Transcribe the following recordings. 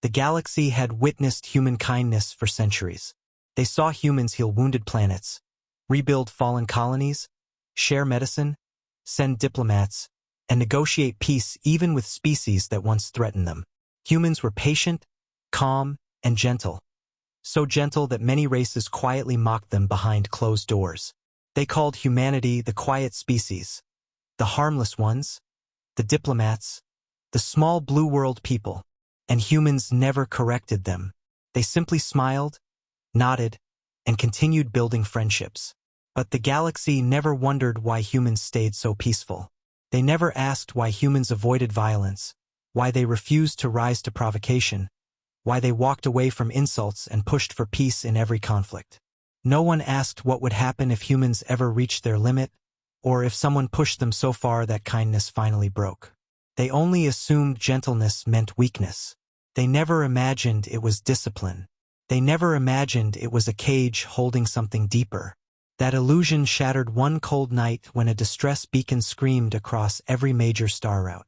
The galaxy had witnessed human kindness for centuries. They saw humans heal wounded planets, rebuild fallen colonies, share medicine, send diplomats, and negotiate peace even with species that once threatened them. Humans were patient, calm, and gentle. So gentle that many races quietly mocked them behind closed doors. They called humanity the quiet species, the harmless ones, the diplomats, the small blue world people, and humans never corrected them. They simply smiled, nodded, and continued building friendships. But the galaxy never wondered why humans stayed so peaceful. They never asked why humans avoided violence, why they refused to rise to provocation, why they walked away from insults and pushed for peace in every conflict. No one asked what would happen if humans ever reached their limit, or if someone pushed them so far that kindness finally broke. They only assumed gentleness meant weakness. They never imagined it was discipline. They never imagined it was a cage holding something deeper. That illusion shattered one cold night when a distress beacon screamed across every major star route.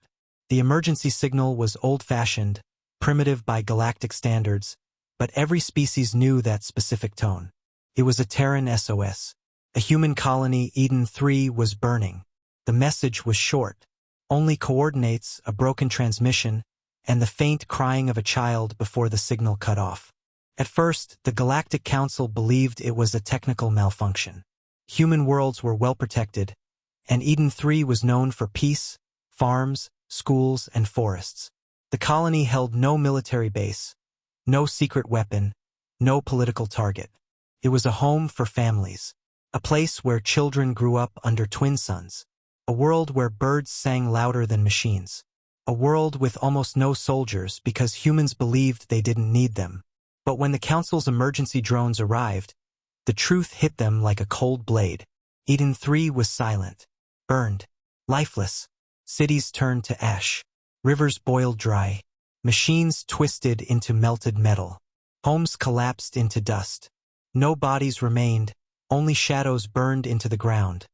The emergency signal was old-fashioned, primitive by galactic standards, but every species knew that specific tone. It was a Terran SOS. A human colony, Eden 3, was burning. The message was short. Only coordinates, a broken transmission, and the faint crying of a child before the signal cut off. At first, the Galactic Council believed it was a technical malfunction. Human worlds were well protected, and Eden 3 was known for peace, farms, schools, and forests. The colony held no military base, no secret weapon, no political target. It was a home for families, a place where children grew up under twin suns, a world where birds sang louder than machines, a world with almost no soldiers because humans believed they didn't need them. But when the Council's emergency drones arrived, the truth hit them like a cold blade. Eden 3 was silent, burned, lifeless. Cities turned to ash. Rivers boiled dry. Machines twisted into melted metal. Homes collapsed into dust. No bodies remained, only shadows burned into the ground.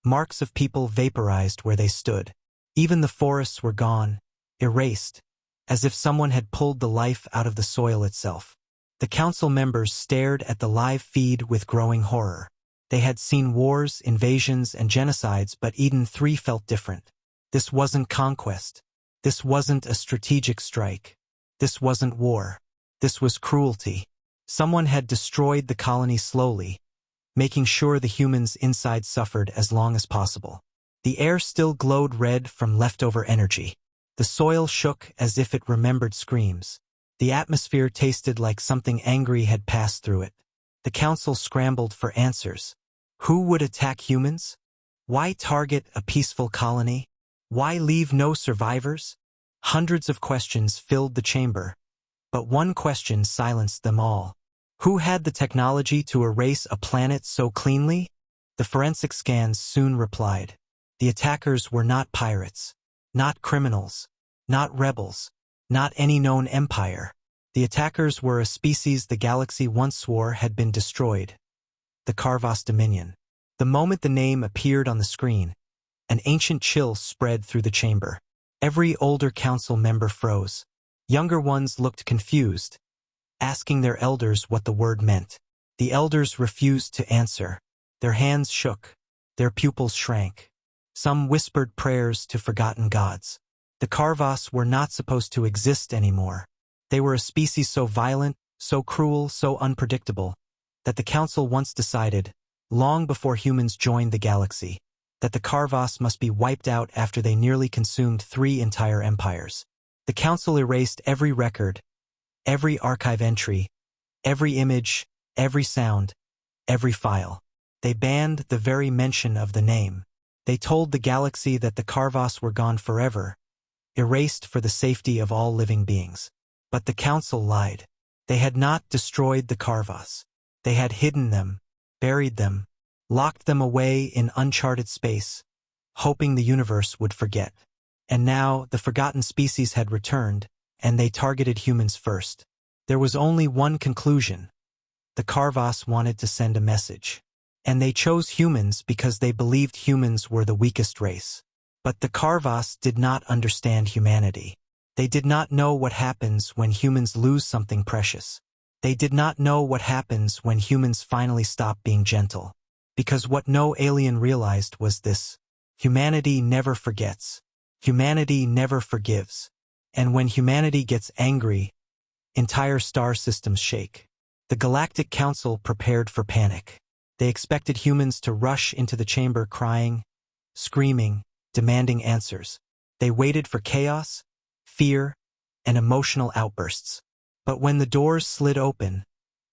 Marks of people vaporized where they stood. Even the forests were gone, erased, as if someone had pulled the life out of the soil itself. The council members stared at the live feed with growing horror. They had seen wars, invasions, and genocides, but Eden 3 felt different. This wasn't conquest. This wasn't a strategic strike. This wasn't war. This was cruelty. Someone had destroyed the colony slowly, making sure the humans inside suffered as long as possible. The air still glowed red from leftover energy. The soil shook as if it remembered screams. The atmosphere tasted like something angry had passed through it. The council scrambled for answers. Who would attack humans? Why target a peaceful colony? Why leave no survivors? Hundreds of questions filled the chamber, but one question silenced them all. Who had the technology to erase a planet so cleanly? The forensic scans soon replied. The attackers were not pirates, not criminals, not rebels, not any known empire. The attackers were a species the galaxy once swore had been destroyed. The Karvas Dominion. The moment the name appeared on the screen, an ancient chill spread through the chamber. Every older council member froze. Younger ones looked confused, asking their elders what the word meant. The elders refused to answer. Their hands shook. Their pupils shrank. Some whispered prayers to forgotten gods. The Karvas were not supposed to exist anymore. They were a species so violent, so cruel, so unpredictable, that the council once decided, long before humans joined the galaxy, that the Karvas must be wiped out after they nearly consumed 3 entire empires. The council erased every record, every archive entry, every image, every sound, every file. They banned the very mention of the name. They told the galaxy that the Karvas were gone forever, erased for the safety of all living beings. But the council lied. They had not destroyed the Karvas. They had hidden them, buried them, locked them away in uncharted space, hoping the universe would forget. And now the forgotten species had returned, and they targeted humans first. There was only one conclusion. The Karvas wanted to send a message. And they chose humans because they believed humans were the weakest race. But the Karvas did not understand humanity. They did not know what happens when humans lose something precious. They did not know what happens when humans finally stop being gentle. Because what no alien realized was this: humanity never forgets. Humanity never forgives. And when humanity gets angry, entire star systems shake. The Galactic Council prepared for panic. They expected humans to rush into the chamber crying, screaming, demanding answers. They waited for chaos, fear, and emotional outbursts. But when the doors slid open,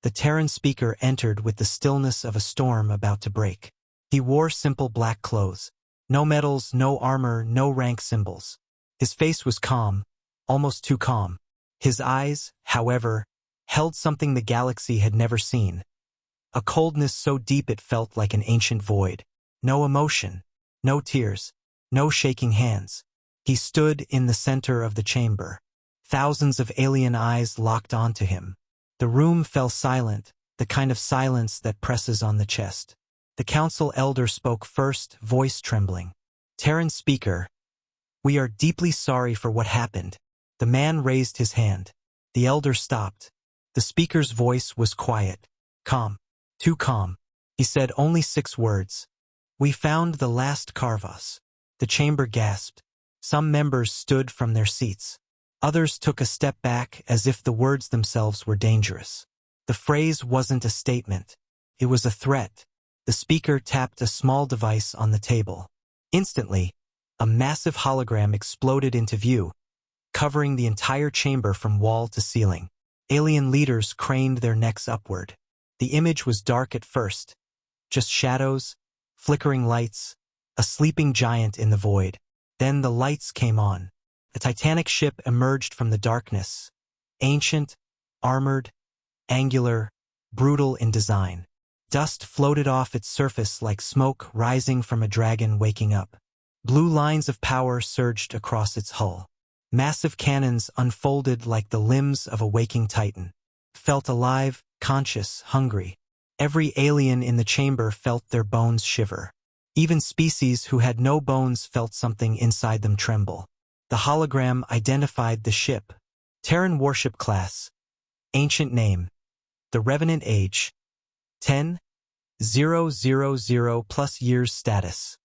the Terran speaker entered with the stillness of a storm about to break. He wore simple black clothes. No medals, no armor, no rank symbols. His face was calm, almost too calm. His eyes, however, held something the galaxy had never seen. A coldness so deep it felt like an ancient void. No emotion, no tears, no shaking hands. He stood in the center of the chamber. Thousands of alien eyes locked onto him. The room fell silent, the kind of silence that presses on the chest. The council elder spoke first, voice trembling. Terran speaker, we are deeply sorry for what happened. The man raised his hand. The elder stopped. The speaker's voice was quiet, calm, too calm. He said only 6 words. We found the last Carvas. The chamber gasped. Some members stood from their seats. Others took a step back as if the words themselves were dangerous. The phrase wasn't a statement. It was a threat. The speaker tapped a small device on the table. Instantly, a massive hologram exploded into view, covering the entire chamber from wall to ceiling. Alien leaders craned their necks upward. The image was dark at first. Just shadows, flickering lights, a sleeping giant in the void. Then the lights came on. A Titanic ship emerged from the darkness. Ancient, armored, angular, brutal in design. Dust floated off its surface like smoke rising from a dragon waking up. Blue lines of power surged across its hull. Massive cannons unfolded like the limbs of a waking titan. Felt alive, conscious, hungry. Every alien in the chamber felt their bones shiver. Even species who had no bones felt something inside them tremble. The hologram identified the ship. Terran warship class. Ancient name. The Revenant age. 10,000+ years status.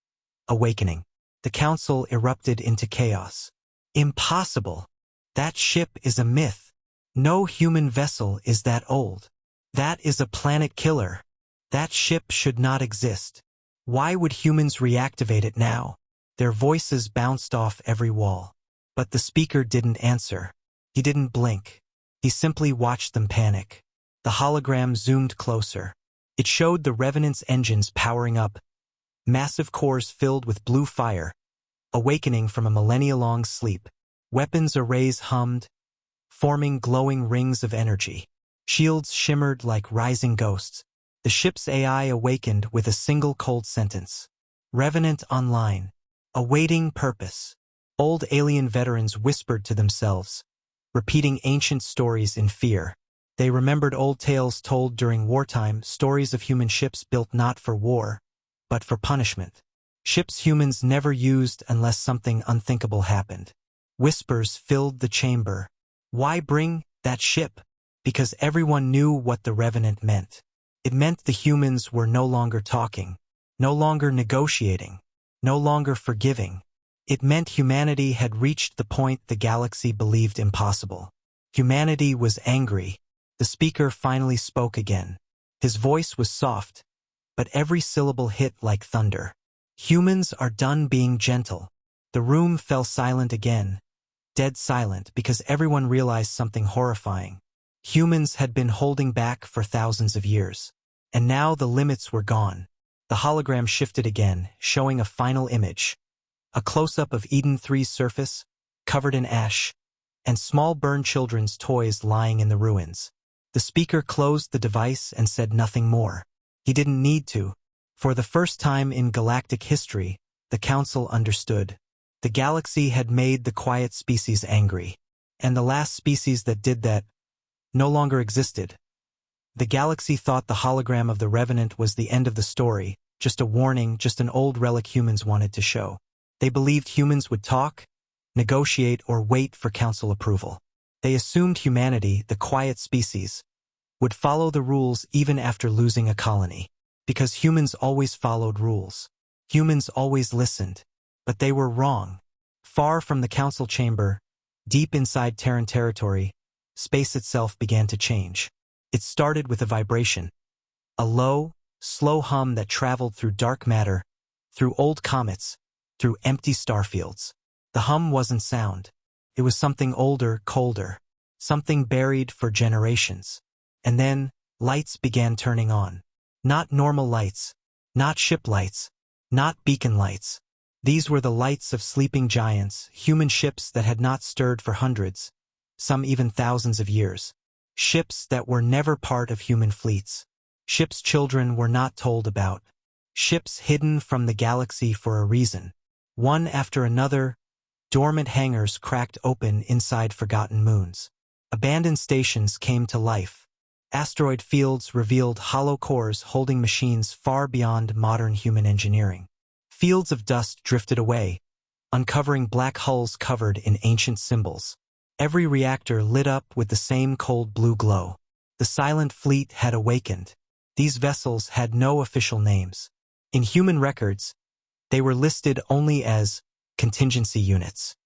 Awakening. The council erupted into chaos. Impossible. That ship is a myth. No human vessel is that old. That is a planet killer. That ship should not exist. Why would humans reactivate it now? Their voices bounced off every wall. But the speaker didn't answer. He didn't blink. He simply watched them panic. The hologram zoomed closer. It showed the Revenant's engines powering up, massive cores filled with blue fire, awakening from a millennia-long sleep. Weapons arrays hummed, forming glowing rings of energy. Shields shimmered like rising ghosts. The ship's AI awakened with a single cold sentence. Revenant online. Awaiting purpose. Old alien veterans whispered to themselves, repeating ancient stories in fear. They remembered old tales told during wartime, stories of human ships built not for war, but for punishment. Ships humans never used unless something unthinkable happened. Whispers filled the chamber. Why bring that ship? Because everyone knew what the Revenant meant. It meant the humans were no longer talking, no longer negotiating, no longer forgiving. It meant humanity had reached the point the galaxy believed impossible. Humanity was angry. The speaker finally spoke again. His voice was soft, but every syllable hit like thunder. Humans are done being gentle. The room fell silent again, dead silent, because everyone realized something horrifying. Humans had been holding back for thousands of years. And now the limits were gone. The hologram shifted again, showing a final image. A close-up of Eden 3's surface, covered in ash, and small burned children's toys lying in the ruins. The speaker closed the device and said nothing more. He didn't need to. For the first time in galactic history, the council understood. The galaxy had made the quiet species angry. And the last species that did that no longer existed. The galaxy thought the hologram of the Revenant was the end of the story, just a warning, just an old relic humans wanted to show. They believed humans would talk, negotiate, or wait for council approval. They assumed humanity, the quiet species, would follow the rules even after losing a colony. Because humans always followed rules. Humans always listened. But they were wrong. Far from the council chamber, deep inside Terran territory, space itself began to change. It started with a vibration. A low, slow hum that traveled through dark matter, through old comets, through empty starfields. The hum wasn't sound. It was something older, colder. Something buried for generations. And then, lights began turning on. Not normal lights. Not ship lights. Not beacon lights. These were the lights of sleeping giants, human ships that had not stirred for hundreds, some even thousands of years. Ships that were never part of human fleets. Ships children were not told about. Ships hidden from the galaxy for a reason. One after another, dormant hangars cracked open inside forgotten moons. Abandoned stations came to life. Asteroid fields revealed hollow cores holding machines far beyond modern human engineering. Fields of dust drifted away, uncovering black hulls covered in ancient symbols. Every reactor lit up with the same cold blue glow. The silent fleet had awakened. These vessels had no official names. In human records, they were listed only as contingency units.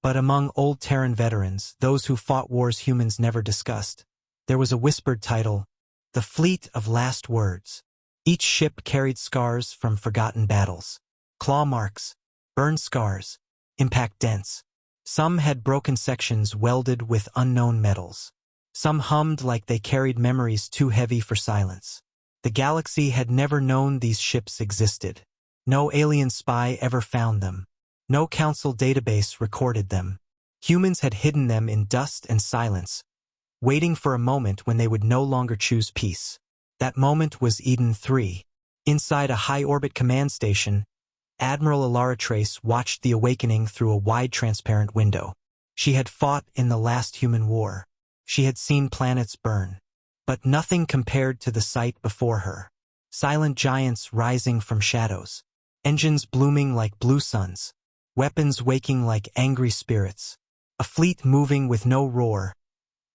But among old Terran veterans, those who fought wars humans never discussed, there was a whispered title, the Fleet of Last Words. Each ship carried scars from forgotten battles. Claw marks, burn scars, impact dents. Some had broken sections welded with unknown metals. Some hummed like they carried memories too heavy for silence. The galaxy had never known these ships existed. No alien spy ever found them. No council database recorded them. Humans had hidden them in dust and silence, waiting for a moment when they would no longer choose peace. That moment was Eden 3. Inside a high-orbit command station, Admiral Alara Trace watched the awakening through a wide transparent window. She had fought in the last human war. She had seen planets burn. But nothing compared to the sight before her. Silent giants rising from shadows. Engines blooming like blue suns. Weapons waking like angry spirits. A fleet moving with no roar.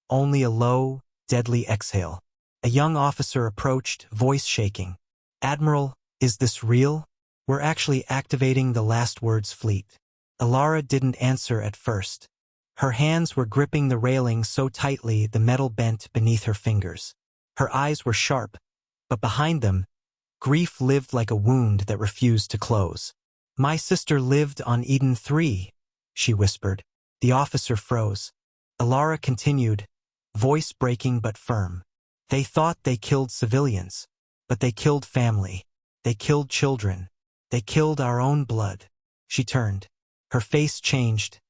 Only a low, deadly exhale. A young officer approached, voice shaking. "Admiral, is this real? We're actually activating the Last Words fleet." Alara didn't answer at first. Her hands were gripping the railing so tightly the metal bent beneath her fingers. Her eyes were sharp, but behind them, grief lived like a wound that refused to close. "My sister lived on Eden 3, she whispered. The officer froze. Alara continued, voice breaking but firm. "They thought they killed civilians, but they killed family. They killed children. They killed our own blood." She turned. Her face changed.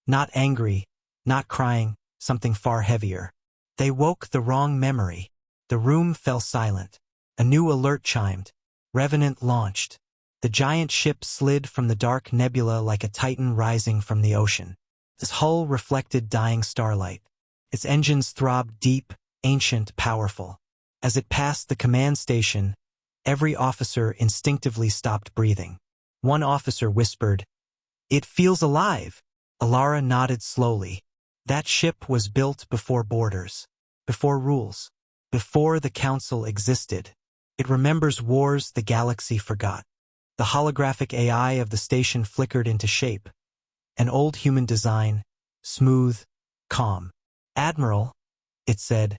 Not angry, not crying, something far heavier. They woke the wrong memory. The room fell silent. A new alert chimed. Revenant launched. The giant ship slid from the dark nebula like a titan rising from the ocean. Its hull reflected dying starlight. Its engines throbbed deep, ancient, powerful. As it passed the command station, every officer instinctively stopped breathing. One officer whispered, "It feels alive." Alara nodded slowly. That ship was built before borders, before rules, before the council existed. It remembers wars the galaxy forgot. The holographic AI of the station flickered into shape. An old human design, smooth, calm. "Admiral," it said,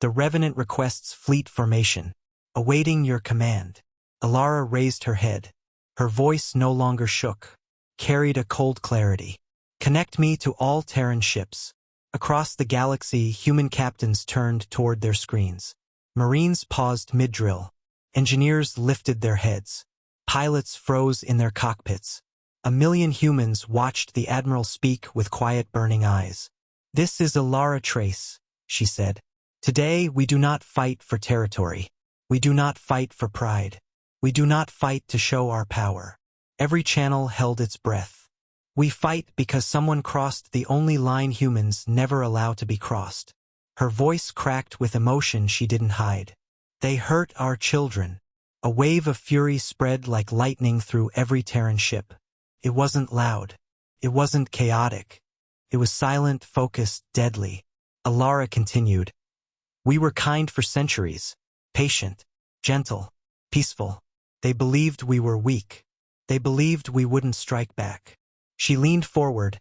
"the Revenant requests fleet formation, awaiting your command." Alara raised her head. Her voice no longer shook, carried a cold clarity. "Connect me to all Terran ships." Across the galaxy, human captains turned toward their screens. Marines paused mid-drill. Engineers lifted their heads. Pilots froze in their cockpits. A million humans watched the Admiral speak with quiet, burning eyes. "This is Alara Trace," she said. "Today we do not fight for territory. We do not fight for pride. We do not fight to show our power." Every channel held its breath. "We fight because someone crossed the only line humans never allow to be crossed." Her voice cracked with emotion she didn't hide. "They hurt our children." A wave of fury spread like lightning through every Terran ship. It wasn't loud. It wasn't chaotic. It was silent, focused, deadly. Alara continued. We were kind for centuries, patient, gentle, peaceful. They believed we were weak. They believed we wouldn't strike back. She leaned forward,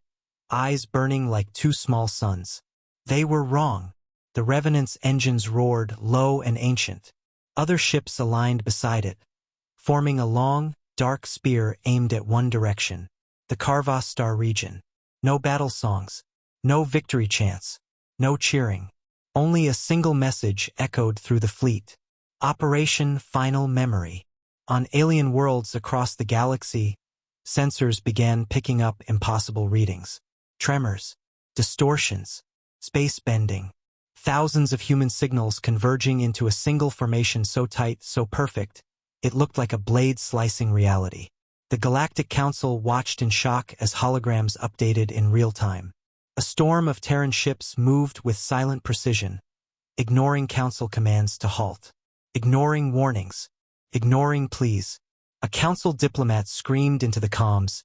eyes burning like two small suns. They were wrong. The Revenant's engines roared, low and ancient. Other ships aligned beside it, forming a long, dark spear aimed at one direction, the Karvas Star region. No battle songs, no victory chants, no cheering. Only a single message echoed through the fleet. Operation Final Memory. On alien worlds across the galaxy, sensors began picking up impossible readings. Tremors, distortions, space bending. Thousands of human signals converging into a single formation so tight, so perfect, it looked like a blade slicing reality. The Galactic Council watched in shock as holograms updated in real time. A storm of Terran ships moved with silent precision, ignoring Council commands to halt, ignoring warnings, ignoring pleas. A Council diplomat screamed into the comms,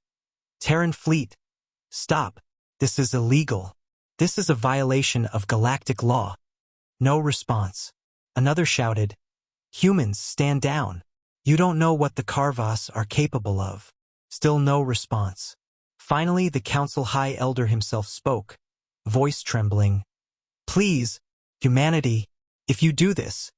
Terran fleet, stop. This is illegal. This is a violation of galactic law. No response. Another shouted, humans, stand down. You don't know what the Karvas are capable of. Still no response. Finally, the Council High Elder himself spoke, voice trembling. Please, humanity, if you do this,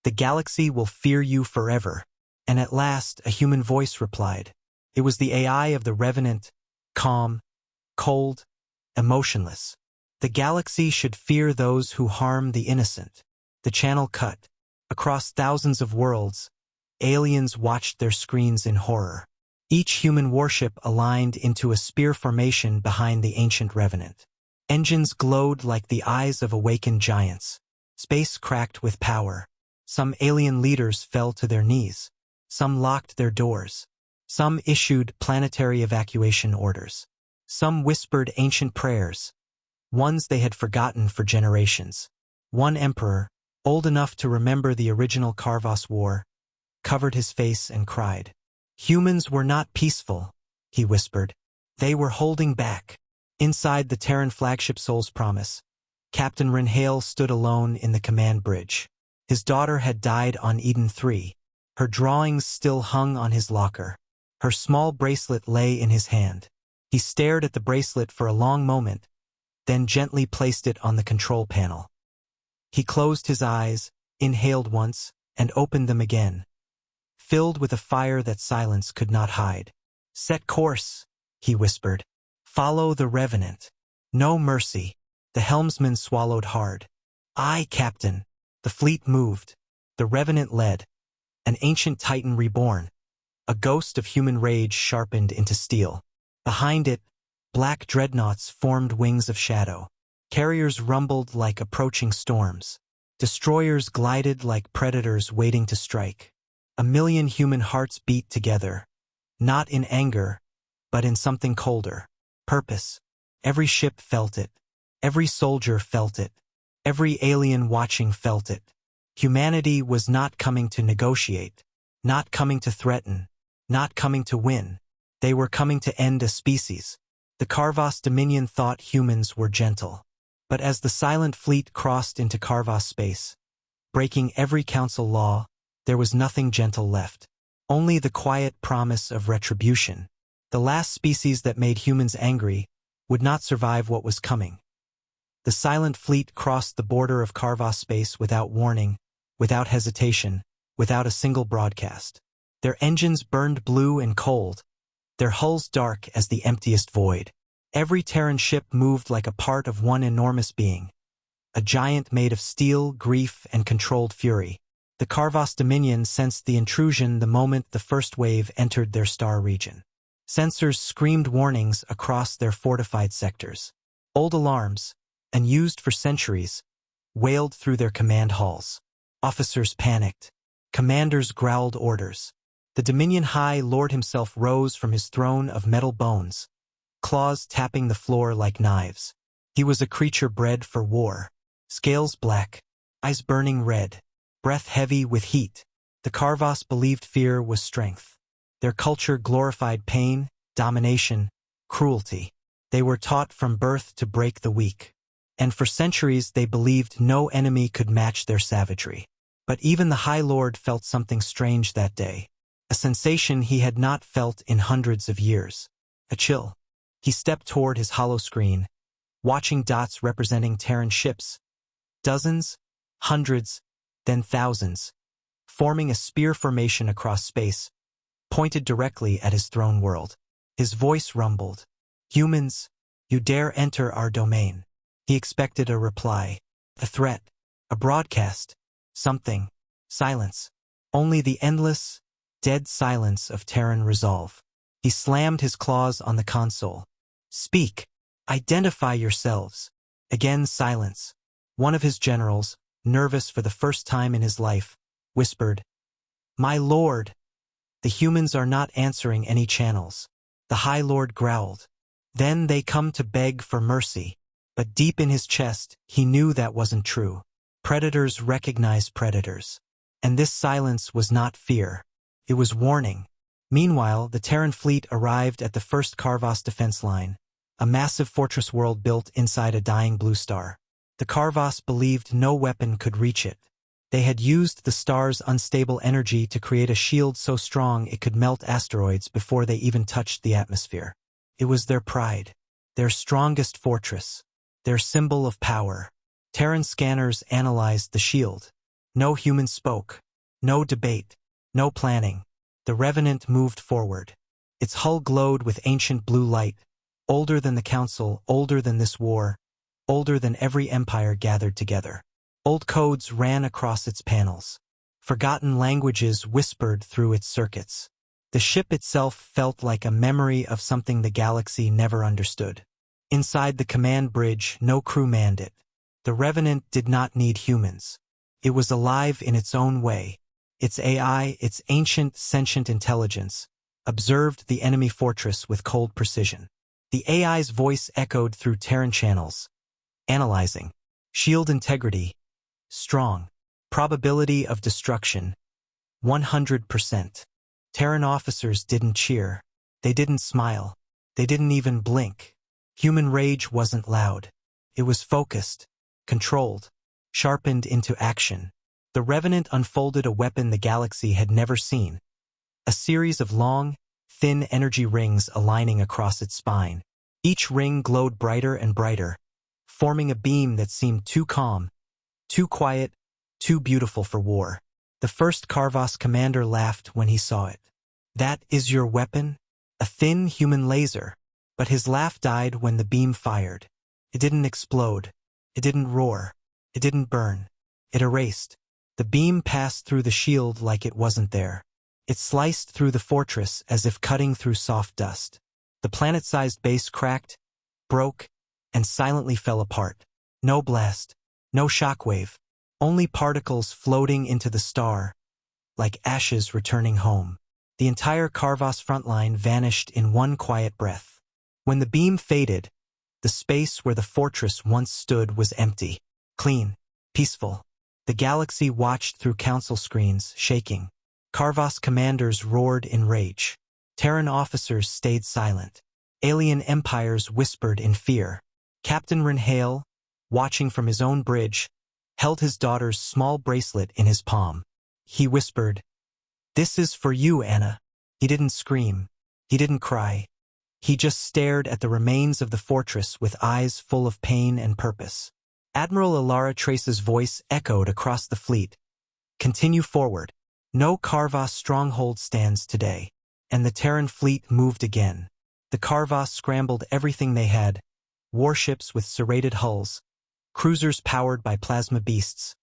the galaxy will fear you forever. And at last, a human voice replied. It was the AI of the Revenant, calm, cold, emotionless. The galaxy should fear those who harm the innocent. The channel cut. Across thousands of worlds, aliens watched their screens in horror. Each human warship aligned into a spear formation behind the ancient Revenant. Engines glowed like the eyes of awakened giants. Space cracked with power. Some alien leaders fell to their knees. Some locked their doors. Some issued planetary evacuation orders. Some whispered ancient prayers, ones they had forgotten for generations. One emperor, old enough to remember the original Karvas War, covered his face and cried. Humans were not peaceful, he whispered. They were holding back. Inside the Terran flagship Soul's Promise, Captain Renhale stood alone in the command bridge. His daughter had died on Eden 3. Her drawings still hung on his locker. Her small bracelet lay in his hand. He stared at the bracelet for a long moment, then gently placed it on the control panel. He closed his eyes, inhaled once, and opened them again, filled with a fire that silence could not hide. Set course, he whispered. Follow the Revenant. No mercy. The helmsman swallowed hard. Aye, Captain. The fleet moved. The Revenant led. An ancient titan reborn. A ghost of human rage sharpened into steel. Behind it, black dreadnoughts formed wings of shadow. Carriers rumbled like approaching storms. Destroyers glided like predators waiting to strike. A million human hearts beat together, not in anger, but in something colder. Purpose. Every ship felt it. Every soldier felt it. Every alien watching felt it. Humanity was not coming to negotiate, not coming to threaten, not coming to win. They were coming to end a species. The Karvas Dominion thought humans were gentle. But as the silent fleet crossed into Karvas space, breaking every council law, there was nothing gentle left. Only the quiet promise of retribution. The last species that made humans angry would not survive what was coming. The silent fleet crossed the border of Karvas space without warning, without hesitation, without a single broadcast. Their engines burned blue and cold, their hulls dark as the emptiest void. Every Terran ship moved like a part of one enormous being, a giant made of steel, grief, and controlled fury. The Karvas Dominion sensed the intrusion the moment the first wave entered their star region. Sensors screamed warnings across their fortified sectors. Old alarms, unused for centuries, wailed through their command halls. Officers panicked. Commanders growled orders. The Dominion High Lord himself rose from his throne of metal bones, claws tapping the floor like knives. He was a creature bred for war. Scales black, eyes burning red, breath heavy with heat. The Karvas believed fear was strength. Their culture glorified pain, domination, cruelty. They were taught from birth to break the weak. And for centuries they believed no enemy could match their savagery. But even the High Lord felt something strange that day. A sensation he had not felt in hundreds of years. A chill. He stepped toward his hollow screen, watching dots representing Terran ships. Dozens, hundreds, then thousands, forming a spear formation across space, pointed directly at his throne world. His voice rumbled. "Humans, you dare enter our domain." He expected a reply, a threat, a broadcast, something. Silence. Only the endless, dead silence of Terran resolve. He slammed his claws on the console. "Speak. Identify yourselves." Again silence. One of his generals, nervous for the first time in his life, whispered, "My lord." The humans are not answering any channels. The High Lord growled. Then they come to beg for mercy. But deep in his chest, he knew that wasn't true. Predators recognize predators. And this silence was not fear. It was warning. Meanwhile, the Terran fleet arrived at the first Karvas defense line, a massive fortress world built inside a dying blue star. The Karvas believed no weapon could reach it. They had used the star's unstable energy to create a shield so strong it could melt asteroids before they even touched the atmosphere. It was their pride, their strongest fortress, their symbol of power. Terran scanners analyzed the shield. No human spoke. No debate. No planning. The Revenant moved forward. Its hull glowed with ancient blue light, older than the Council, older than this war, older than every empire gathered together. Old codes ran across its panels. Forgotten languages whispered through its circuits. The ship itself felt like a memory of something the galaxy never understood. Inside the command bridge, no crew manned it. The Revenant did not need humans. It was alive in its own way. Its AI, its ancient, sentient intelligence, observed the enemy fortress with cold precision. The AI's voice echoed through Terran channels, analyzing. Shield integrity, strong. Probability of destruction, 100%. Terran officers didn't cheer. They didn't smile. They didn't even blink. Human rage wasn't loud. It was focused, controlled, sharpened into action. The Revenant unfolded a weapon the galaxy had never seen. A series of long, thin energy rings aligning across its spine. Each ring glowed brighter and brighter, forming a beam that seemed too calm, too quiet, too beautiful for war. The first Karvas commander laughed when he saw it. "That is your weapon?" A thin human laser. But his laugh died when the beam fired. It didn't explode. It didn't roar. It didn't burn. It erased. The beam passed through the shield like it wasn't there. It sliced through the fortress as if cutting through soft dust. The planet-sized base cracked, broke, and silently fell apart. No blast. No shockwave. Only particles floating into the star, like ashes returning home. The entire Karvas front line vanished in one quiet breath. When the beam faded, the space where the fortress once stood was empty, clean, peaceful. The galaxy watched through council screens, shaking. Karvas commanders roared in rage. Terran officers stayed silent. Alien empires whispered in fear. Captain Renhale, watching from his own bridge, held his daughter's small bracelet in his palm. He whispered, "This is for you, Anna." He didn't scream. He didn't cry. He just stared at the remains of the fortress with eyes full of pain and purpose. Admiral Alara Trace's voice echoed across the fleet. "Continue forward. No Karvas stronghold stands today." And the Terran fleet moved again. The Karvas scrambled everything they had, warships with serrated hulls, cruisers powered by plasma beasts,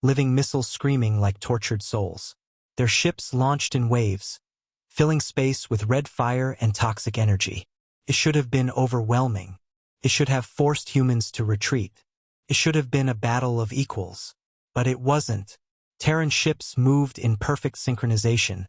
living missiles screaming like tortured souls. Their ships launched in waves, filling space with red fire and toxic energy. It should have been overwhelming. It should have forced humans to retreat. It should have been a battle of equals. But it wasn't. Terran ships moved in perfect synchronization,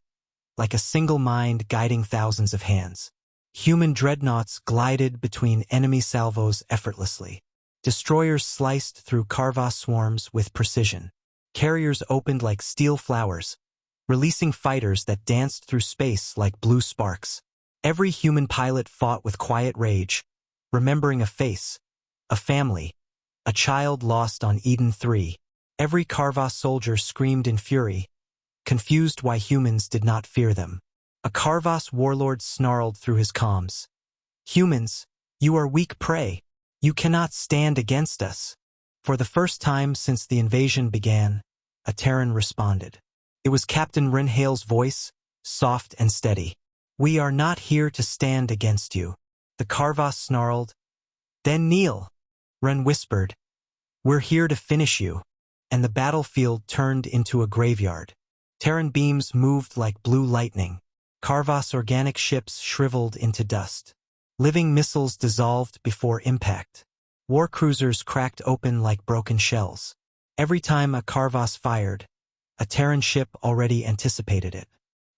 like a single mind guiding thousands of hands. Human dreadnoughts glided between enemy salvos effortlessly. Destroyers sliced through Karvas swarms with precision. Carriers opened like steel flowers, releasing fighters that danced through space like blue sparks. Every human pilot fought with quiet rage, remembering a face, a family, a child lost on Eden 3. Every Karvas soldier screamed in fury, confused why humans did not fear them. A Karvas warlord snarled through his comms. Humans, you are weak prey. You cannot stand against us. For the first time since the invasion began, a Terran responded. It was Captain Rinhale's voice, soft and steady. We are not here to stand against you. The Karvas snarled. Then kneel, Ren whispered. We're here to finish you. And the battlefield turned into a graveyard. Terran beams moved like blue lightning. Karvas organic ships shriveled into dust. Living missiles dissolved before impact. War cruisers cracked open like broken shells. Every time a Karvas fired, a Terran ship already anticipated it.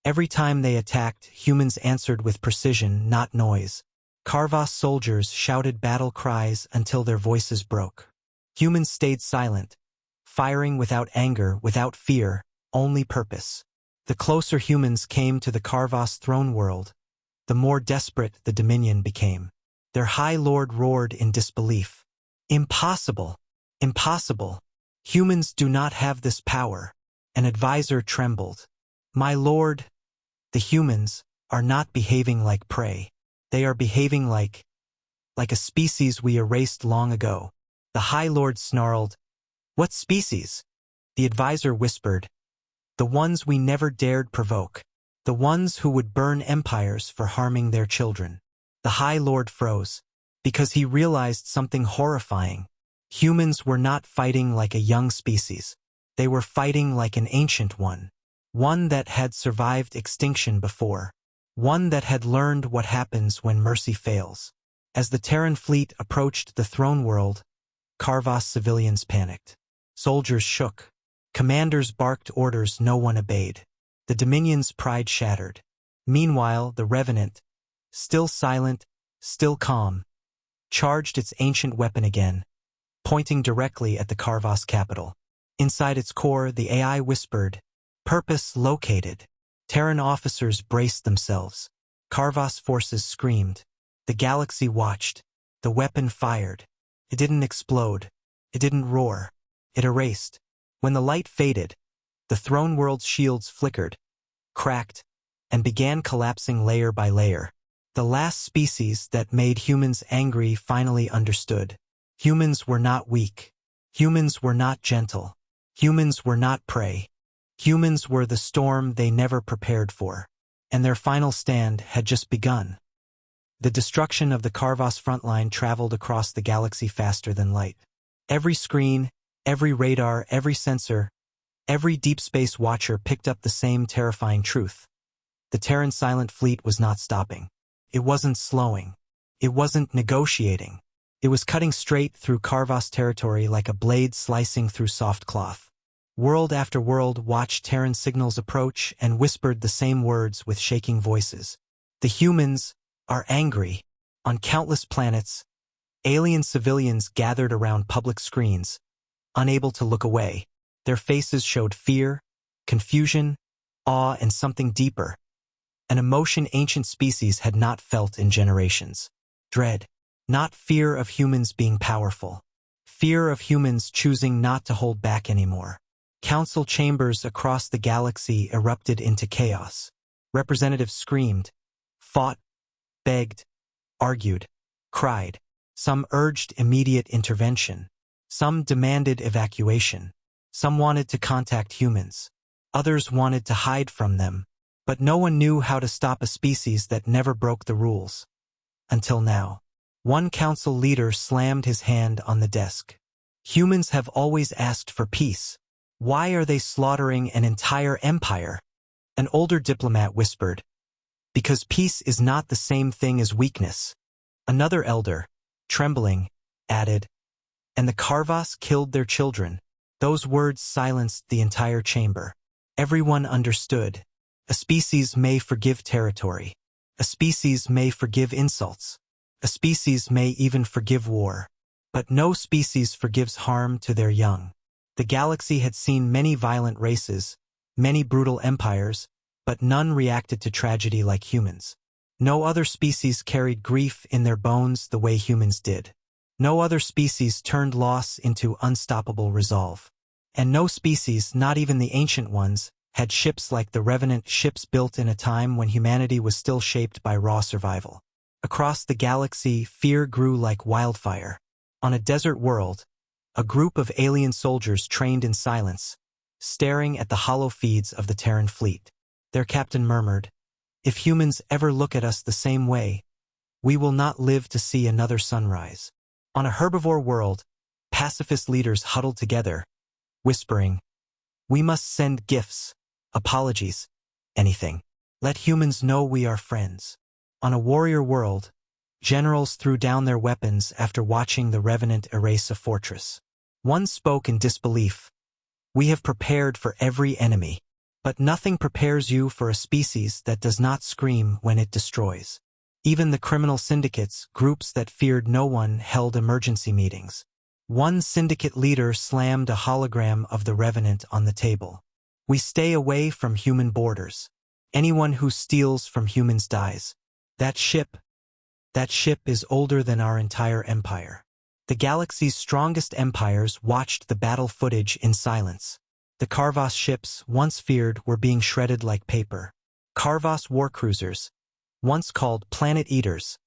Every time they attacked, humans answered with precision, not noise. Karvas soldiers shouted battle cries until their voices broke. Humans stayed silent, firing without anger, without fear, only purpose. The closer humans came to the Karvas throne world, the more desperate the Dominion became. Their High Lord roared in disbelief. Impossible! Impossible! Humans do not have this power. An advisor trembled. My lord, the humans are not behaving like prey. They are behaving like a species we erased long ago. The High Lord snarled. What species? The advisor whispered. The ones we never dared provoke. The ones who would burn empires for harming their children. The High Lord froze, because he realized something horrifying. Humans were not fighting like a young species. They were fighting like an ancient one. One that had survived extinction before. One that had learned what happens when mercy fails. As the Terran fleet approached the throne world, Karvas civilians panicked. Soldiers shook. Commanders barked orders no one obeyed. The Dominion's pride shattered. Meanwhile, the Revenant, still silent, still calm, charged its ancient weapon again, pointing directly at the Karvas capital. Inside its core, the AI whispered, "Purpose located." Terran officers braced themselves. Karvas forces screamed. The galaxy watched. The weapon fired. It didn't explode. It didn't roar. It erased. When the light faded, the throne world's shields flickered, cracked, and began collapsing layer by layer. The last species that made humans angry finally understood. Humans were not weak. Humans were not gentle. Humans were not prey. Humans were the storm they never prepared for. And their final stand had just begun. The destruction of the Karvas frontline traveled across the galaxy faster than light. Every screen, every radar, every sensor, every deep space watcher picked up the same terrifying truth. The Terran silent fleet was not stopping. It wasn't slowing. It wasn't negotiating. It was cutting straight through Karvas territory like a blade slicing through soft cloth. World after world watched Terran signals approach and whispered the same words with shaking voices. The humans are angry. On countless planets, alien civilians gathered around public screens, unable to look away. Their faces showed fear, confusion, awe, and something deeper. An emotion ancient species had not felt in generations. Dread. Not fear of humans being powerful. Fear of humans choosing not to hold back anymore. Council chambers across the galaxy erupted into chaos. Representatives screamed, fought, begged, argued, cried. Some urged immediate intervention. Some demanded evacuation. Some wanted to contact humans. Others wanted to hide from them. But no one knew how to stop a species that never broke the rules. Until now. One council leader slammed his hand on the desk. Humans have always asked for peace. Why are they slaughtering an entire empire? An older diplomat whispered. Because peace is not the same thing as weakness. Another elder, trembling, added. And the Karvas killed their children. Those words silenced the entire chamber. Everyone understood. A species may forgive territory. A species may forgive insults. A species may even forgive war. But no species forgives harm to their young. The galaxy had seen many violent races, many brutal empires, but none reacted to tragedy like humans. No other species carried grief in their bones the way humans did. No other species turned loss into unstoppable resolve. And no species, not even the ancient ones, had ships like the Revenant ships built in a time when humanity was still shaped by raw survival. Across the galaxy, fear grew like wildfire. On a desert world, a group of alien soldiers trained in silence, staring at the hollow feeds of the Terran fleet. Their captain murmured, "If humans ever look at us the same way, we will not live to see another sunrise." On a herbivore world, pacifist leaders huddled together, whispering, "We must send gifts, apologies, anything. Let humans know we are friends." On a warrior world, generals threw down their weapons after watching the Revenant erase a fortress. One spoke in disbelief, "We have prepared for every enemy. But nothing prepares you for a species that does not scream when it destroys." Even the criminal syndicates, groups that feared no one, held emergency meetings. One syndicate leader slammed a hologram of the Revenant on the table. "We stay away from human borders. Anyone who steals from humans dies. That ship is older than our entire empire." The galaxy's strongest empires watched the battle footage in silence. The Karvas ships, once feared, were being shredded like paper. Karvas warcruisers, once called planet eaters,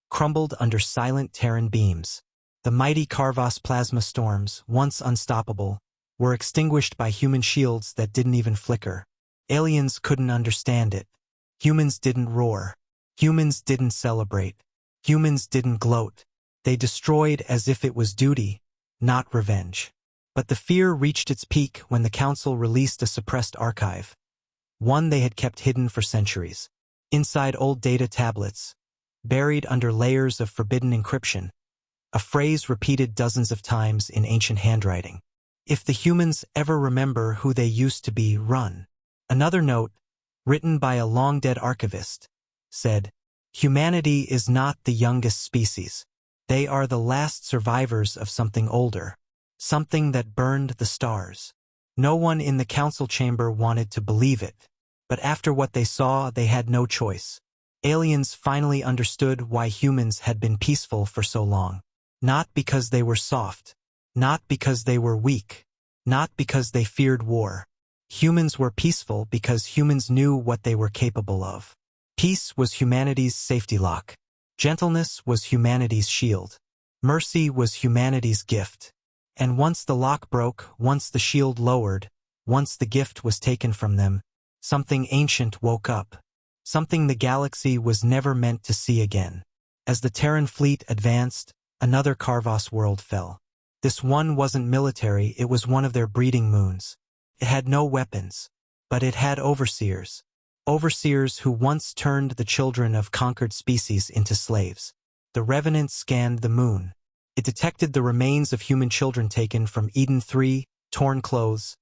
crumbled under silent Terran beams. The mighty Karvas plasma storms, once unstoppable, were extinguished by human shields that didn't even flicker. Aliens couldn't understand it. Humans didn't roar. Humans didn't celebrate. Humans didn't gloat. They destroyed as if it was duty, not revenge. But the fear reached its peak when the Council released a suppressed archive, one they had kept hidden for centuries. Inside old data tablets, buried under layers of forbidden encryption, a phrase repeated dozens of times in ancient handwriting. "If the humans ever remember who they used to be, run." Another note, written by a long-dead archivist, said, "Humanity is not the youngest species. They are the last survivors of something older. Something that burned the stars." No one in the council chamber wanted to believe it, but after what they saw, they had no choice. Aliens finally understood why humans had been peaceful for so long. Not because they were soft. Not because they were weak. Not because they feared war. Humans were peaceful because humans knew what they were capable of. Peace was humanity's safety lock. Gentleness was humanity's shield. Mercy was humanity's gift. And once the lock broke, once the shield lowered, once the gift was taken from them, something ancient woke up. Something the galaxy was never meant to see again. As the Terran fleet advanced, another Karvas world fell. This one wasn't military, it was one of their breeding moons. It had no weapons, but it had overseers. Overseers who once turned the children of conquered species into slaves. The Revenant scanned the moon. It detected the remains of human children taken from Eden 3, torn clothes,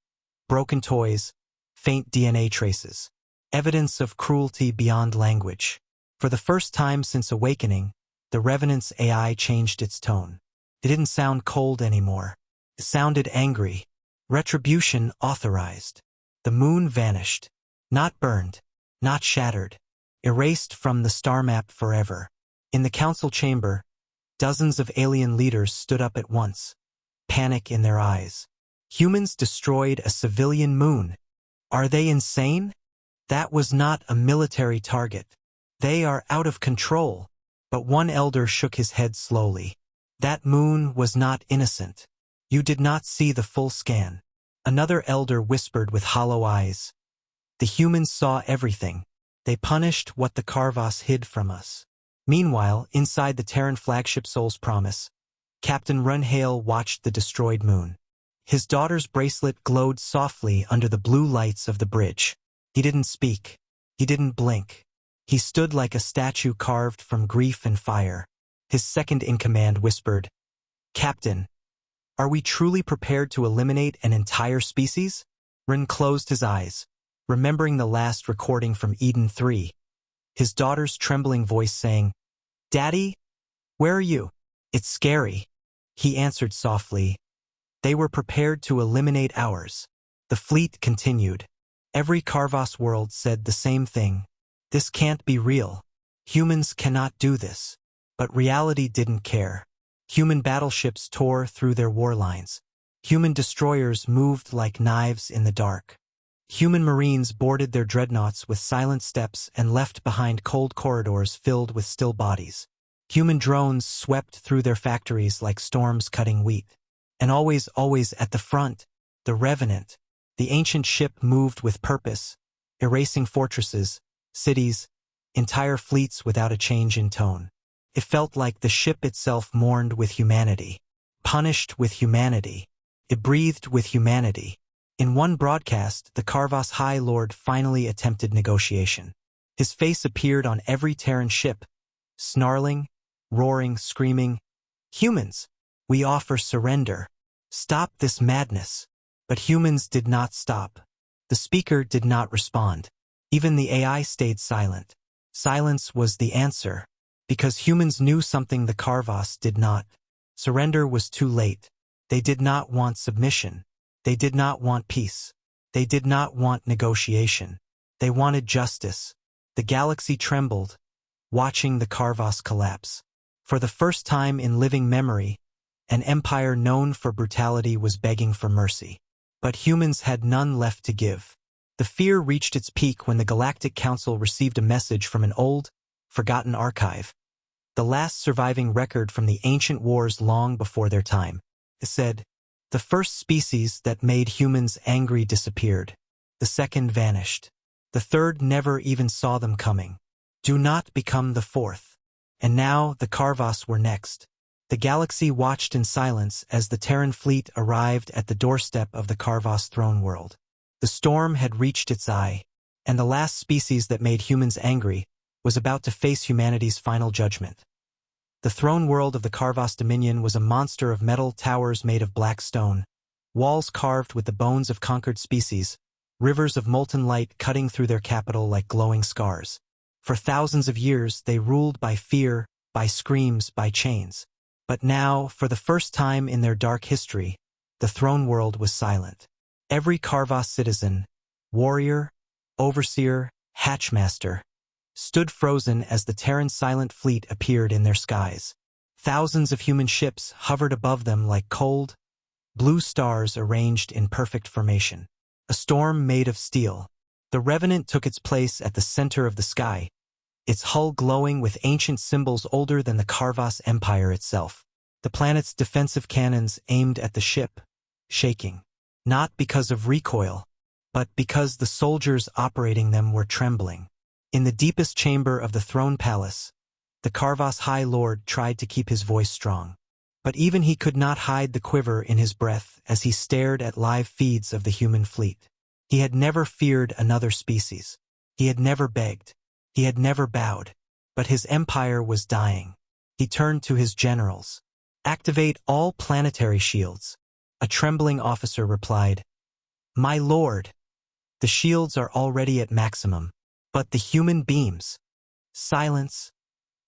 broken toys, faint DNA traces. Evidence of cruelty beyond language. For the first time since awakening, the Revenant's AI changed its tone. It didn't sound cold anymore. It sounded angry. Retribution authorized. The moon vanished. Not burned. Not shattered. Erased from the star map forever. In the council chamber, dozens of alien leaders stood up at once, panic in their eyes. Humans destroyed a civilian moon. Are they insane? That was not a military target. They are out of control. But one elder shook his head slowly. That moon was not innocent. You did not see the full scan. Another elder whispered with hollow eyes. The humans saw everything. They punished what the Karvas hid from us. Meanwhile, inside the Terran flagship Soul's Promise, Captain Runhale watched the destroyed moon. His daughter's bracelet glowed softly under the blue lights of the bridge. He didn't speak. He didn't blink. He stood like a statue carved from grief and fire. His second-in-command whispered, "Captain, are we truly prepared to eliminate an entire species?" Run closed his eyes, remembering the last recording from Eden 3. His daughter's trembling voice saying, "Daddy, where are you?" "It's scary," he answered softly. They were prepared to eliminate ours. The fleet continued. Every Karvas world said the same thing. This can't be real. Humans cannot do this. But reality didn't care. Human battleships tore through their war lines. Human destroyers moved like knives in the dark. Human marines boarded their dreadnoughts with silent steps and left behind cold corridors filled with still bodies. Human drones swept through their factories like storms cutting wheat. And always at the front, the Revenant, the ancient ship moved with purpose, erasing fortresses, cities, entire fleets without a change in tone. It felt like the ship itself mourned with humanity, punished with humanity. It breathed with humanity. In one broadcast, the Karvas High Lord finally attempted negotiation. His face appeared on every Terran ship, snarling, roaring, screaming, "Humans, we offer surrender. Stop this madness." But humans did not stop. The speaker did not respond. Even the AI stayed silent. Silence was the answer, because humans knew something the Karvas did not. Surrender was too late. They did not want submission. They did not want peace. They did not want negotiation. They wanted justice. The galaxy trembled, watching the Karvas collapse. For the first time in living memory, an empire known for brutality was begging for mercy. But humans had none left to give. The fear reached its peak when the Galactic Council received a message from an old, forgotten archive. The last surviving record from the ancient wars long before their time. It said, "The first species that made humans angry disappeared. The second vanished. The third never even saw them coming. Do not become the fourth." And now the Karvas were next. The galaxy watched in silence as the Terran fleet arrived at the doorstep of the Karvas throne world. The storm had reached its eye, and the last species that made humans angry was about to face humanity's final judgment. The throne world of the Karvas Dominion was a monster of metal towers made of black stone, walls carved with the bones of conquered species, rivers of molten light cutting through their capital like glowing scars. For thousands of years they ruled by fear, by screams, by chains. But now, for the first time in their dark history, the throne world was silent. Every Karvas citizen, warrior, overseer, hatchmaster, stood frozen as the Terran silent fleet appeared in their skies. Thousands of human ships hovered above them like cold, blue stars arranged in perfect formation. A storm made of steel. The Revenant took its place at the center of the sky, its hull glowing with ancient symbols older than the Karvas Empire itself. The planet's defensive cannons aimed at the ship, shaking. Not because of recoil, but because the soldiers operating them were trembling. In the deepest chamber of the throne palace, the Karvas High Lord tried to keep his voice strong. But even he could not hide the quiver in his breath as he stared at live feeds of the human fleet. He had never feared another species. He had never begged. He had never bowed. But his empire was dying. He turned to his generals. "Activate all planetary shields." A trembling officer replied, "My lord, the shields are already at maximum. But the human beams." "Silence,"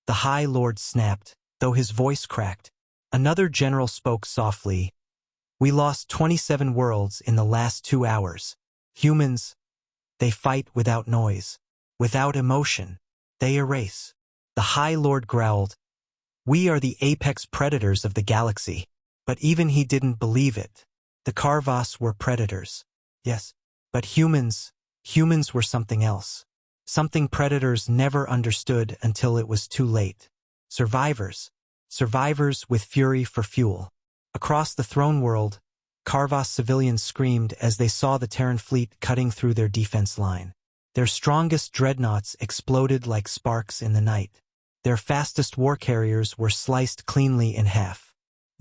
the High Lord snapped, though his voice cracked. Another general spoke softly. "We lost 27 worlds in the last 2 hours. Humans, they fight without noise, without emotion. They erase." The High Lord growled, "We are the apex predators of the galaxy." But even he didn't believe it. The Karvas were predators. Yes, but humans were something else. Something predators never understood until it was too late. Survivors with fury for fuel. Across the throne world, Karvas civilians screamed as they saw the Terran fleet cutting through their defense line. Their strongest dreadnoughts exploded like sparks in the night. Their fastest war carriers were sliced cleanly in half.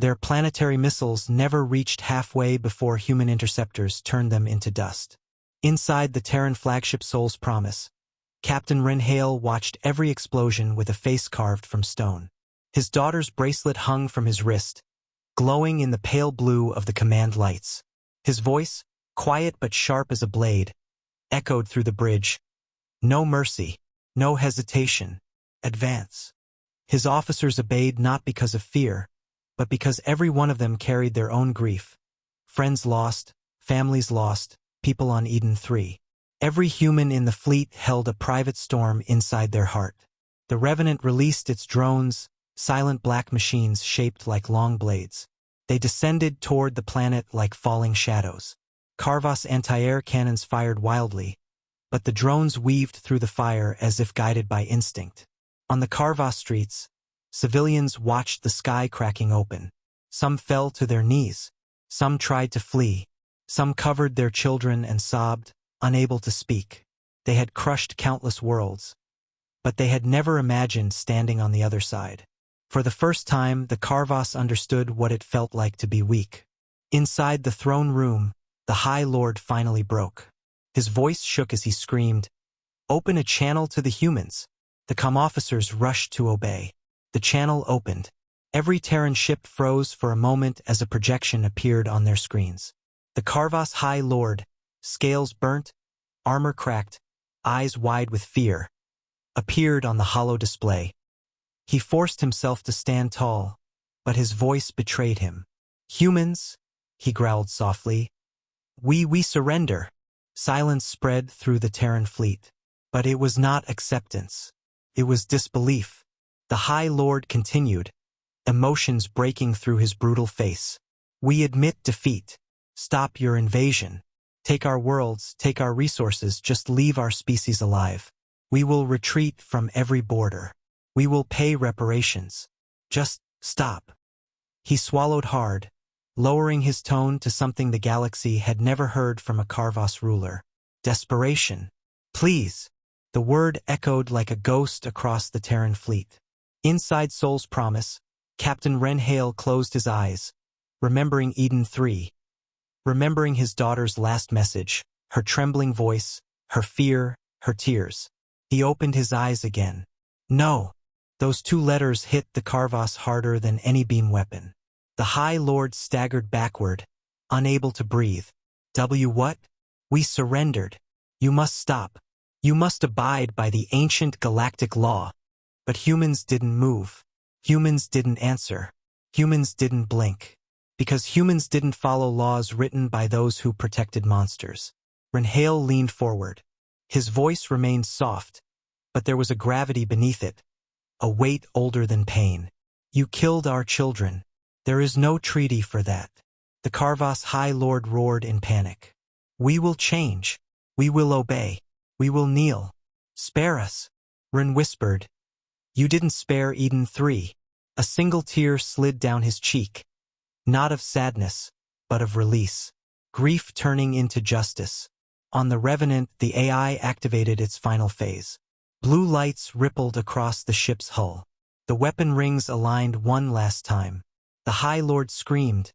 Their planetary missiles never reached halfway before human interceptors turned them into dust. Inside the Terran flagship Soul's Promise, Captain Renhale watched every explosion with a face carved from stone. His daughter's bracelet hung from his wrist, glowing in the pale blue of the command lights. His voice, quiet but sharp as a blade, echoed through the bridge. "No mercy, no hesitation. Advance." His officers obeyed not because of fear, but because every one of them carried their own grief. Friends lost, families lost, people on Eden 3. Every human in the fleet held a private storm inside their heart. The Revenant released its drones, silent black machines shaped like long blades. They descended toward the planet like falling shadows. Carvas anti-air cannons fired wildly, but the drones weaved through the fire as if guided by instinct. On the Carvas streets, civilians watched the sky cracking open. Some fell to their knees. Some tried to flee. Some covered their children and sobbed, unable to speak. They had crushed countless worlds, but they had never imagined standing on the other side. For the first time, the Carvas understood what it felt like to be weak. Inside the throne room, the High Lord finally broke. His voice shook as he screamed, "Open a channel to the humans." The comm officers rushed to obey. The channel opened. Every Terran ship froze for a moment as a projection appeared on their screens. The Carvas High Lord, scales burnt, armor cracked, eyes wide with fear, appeared on the hollow display. He forced himself to stand tall, but his voice betrayed him. "Humans," he growled softly, we surrender." Silence spread through the Terran fleet. But it was not acceptance. It was disbelief. The High Lord continued, emotions breaking through his brutal face. "We admit defeat. Stop your invasion. Take our worlds, take our resources, just leave our species alive. We will retreat from every border. We will pay reparations. Just stop." He swallowed hard, lowering his tone to something the galaxy had never heard from a Carvas ruler. Desperation. "Please." The word echoed like a ghost across the Terran fleet. Inside Sol's Promise, Captain Ren Hale closed his eyes, remembering Eden 3. Remembering his daughter's last message, her trembling voice, her fear, her tears. He opened his eyes again. No. Those two letters hit the Carvas harder than any beam weapon. The High Lord staggered backward, unable to breathe. What? We surrendered. You must stop. You must abide by the ancient galactic law. But humans didn't move. Humans didn't answer. Humans didn't blink. Because humans didn't follow laws written by those who protected monsters. Renhale leaned forward. His voice remained soft, but there was a gravity beneath it, a weight older than pain. "You killed our children. There is no treaty for that." The Carvas High Lord roared in panic. "We will change. We will obey. We will kneel. Spare us." Ren whispered. "You didn't spare Eden 3. A single tear slid down his cheek. Not of sadness, but of release. Grief turning into justice. On the Revenant, the AI activated its final phase. Blue lights rippled across the ship's hull. The weapon rings aligned one last time. The High Lord screamed,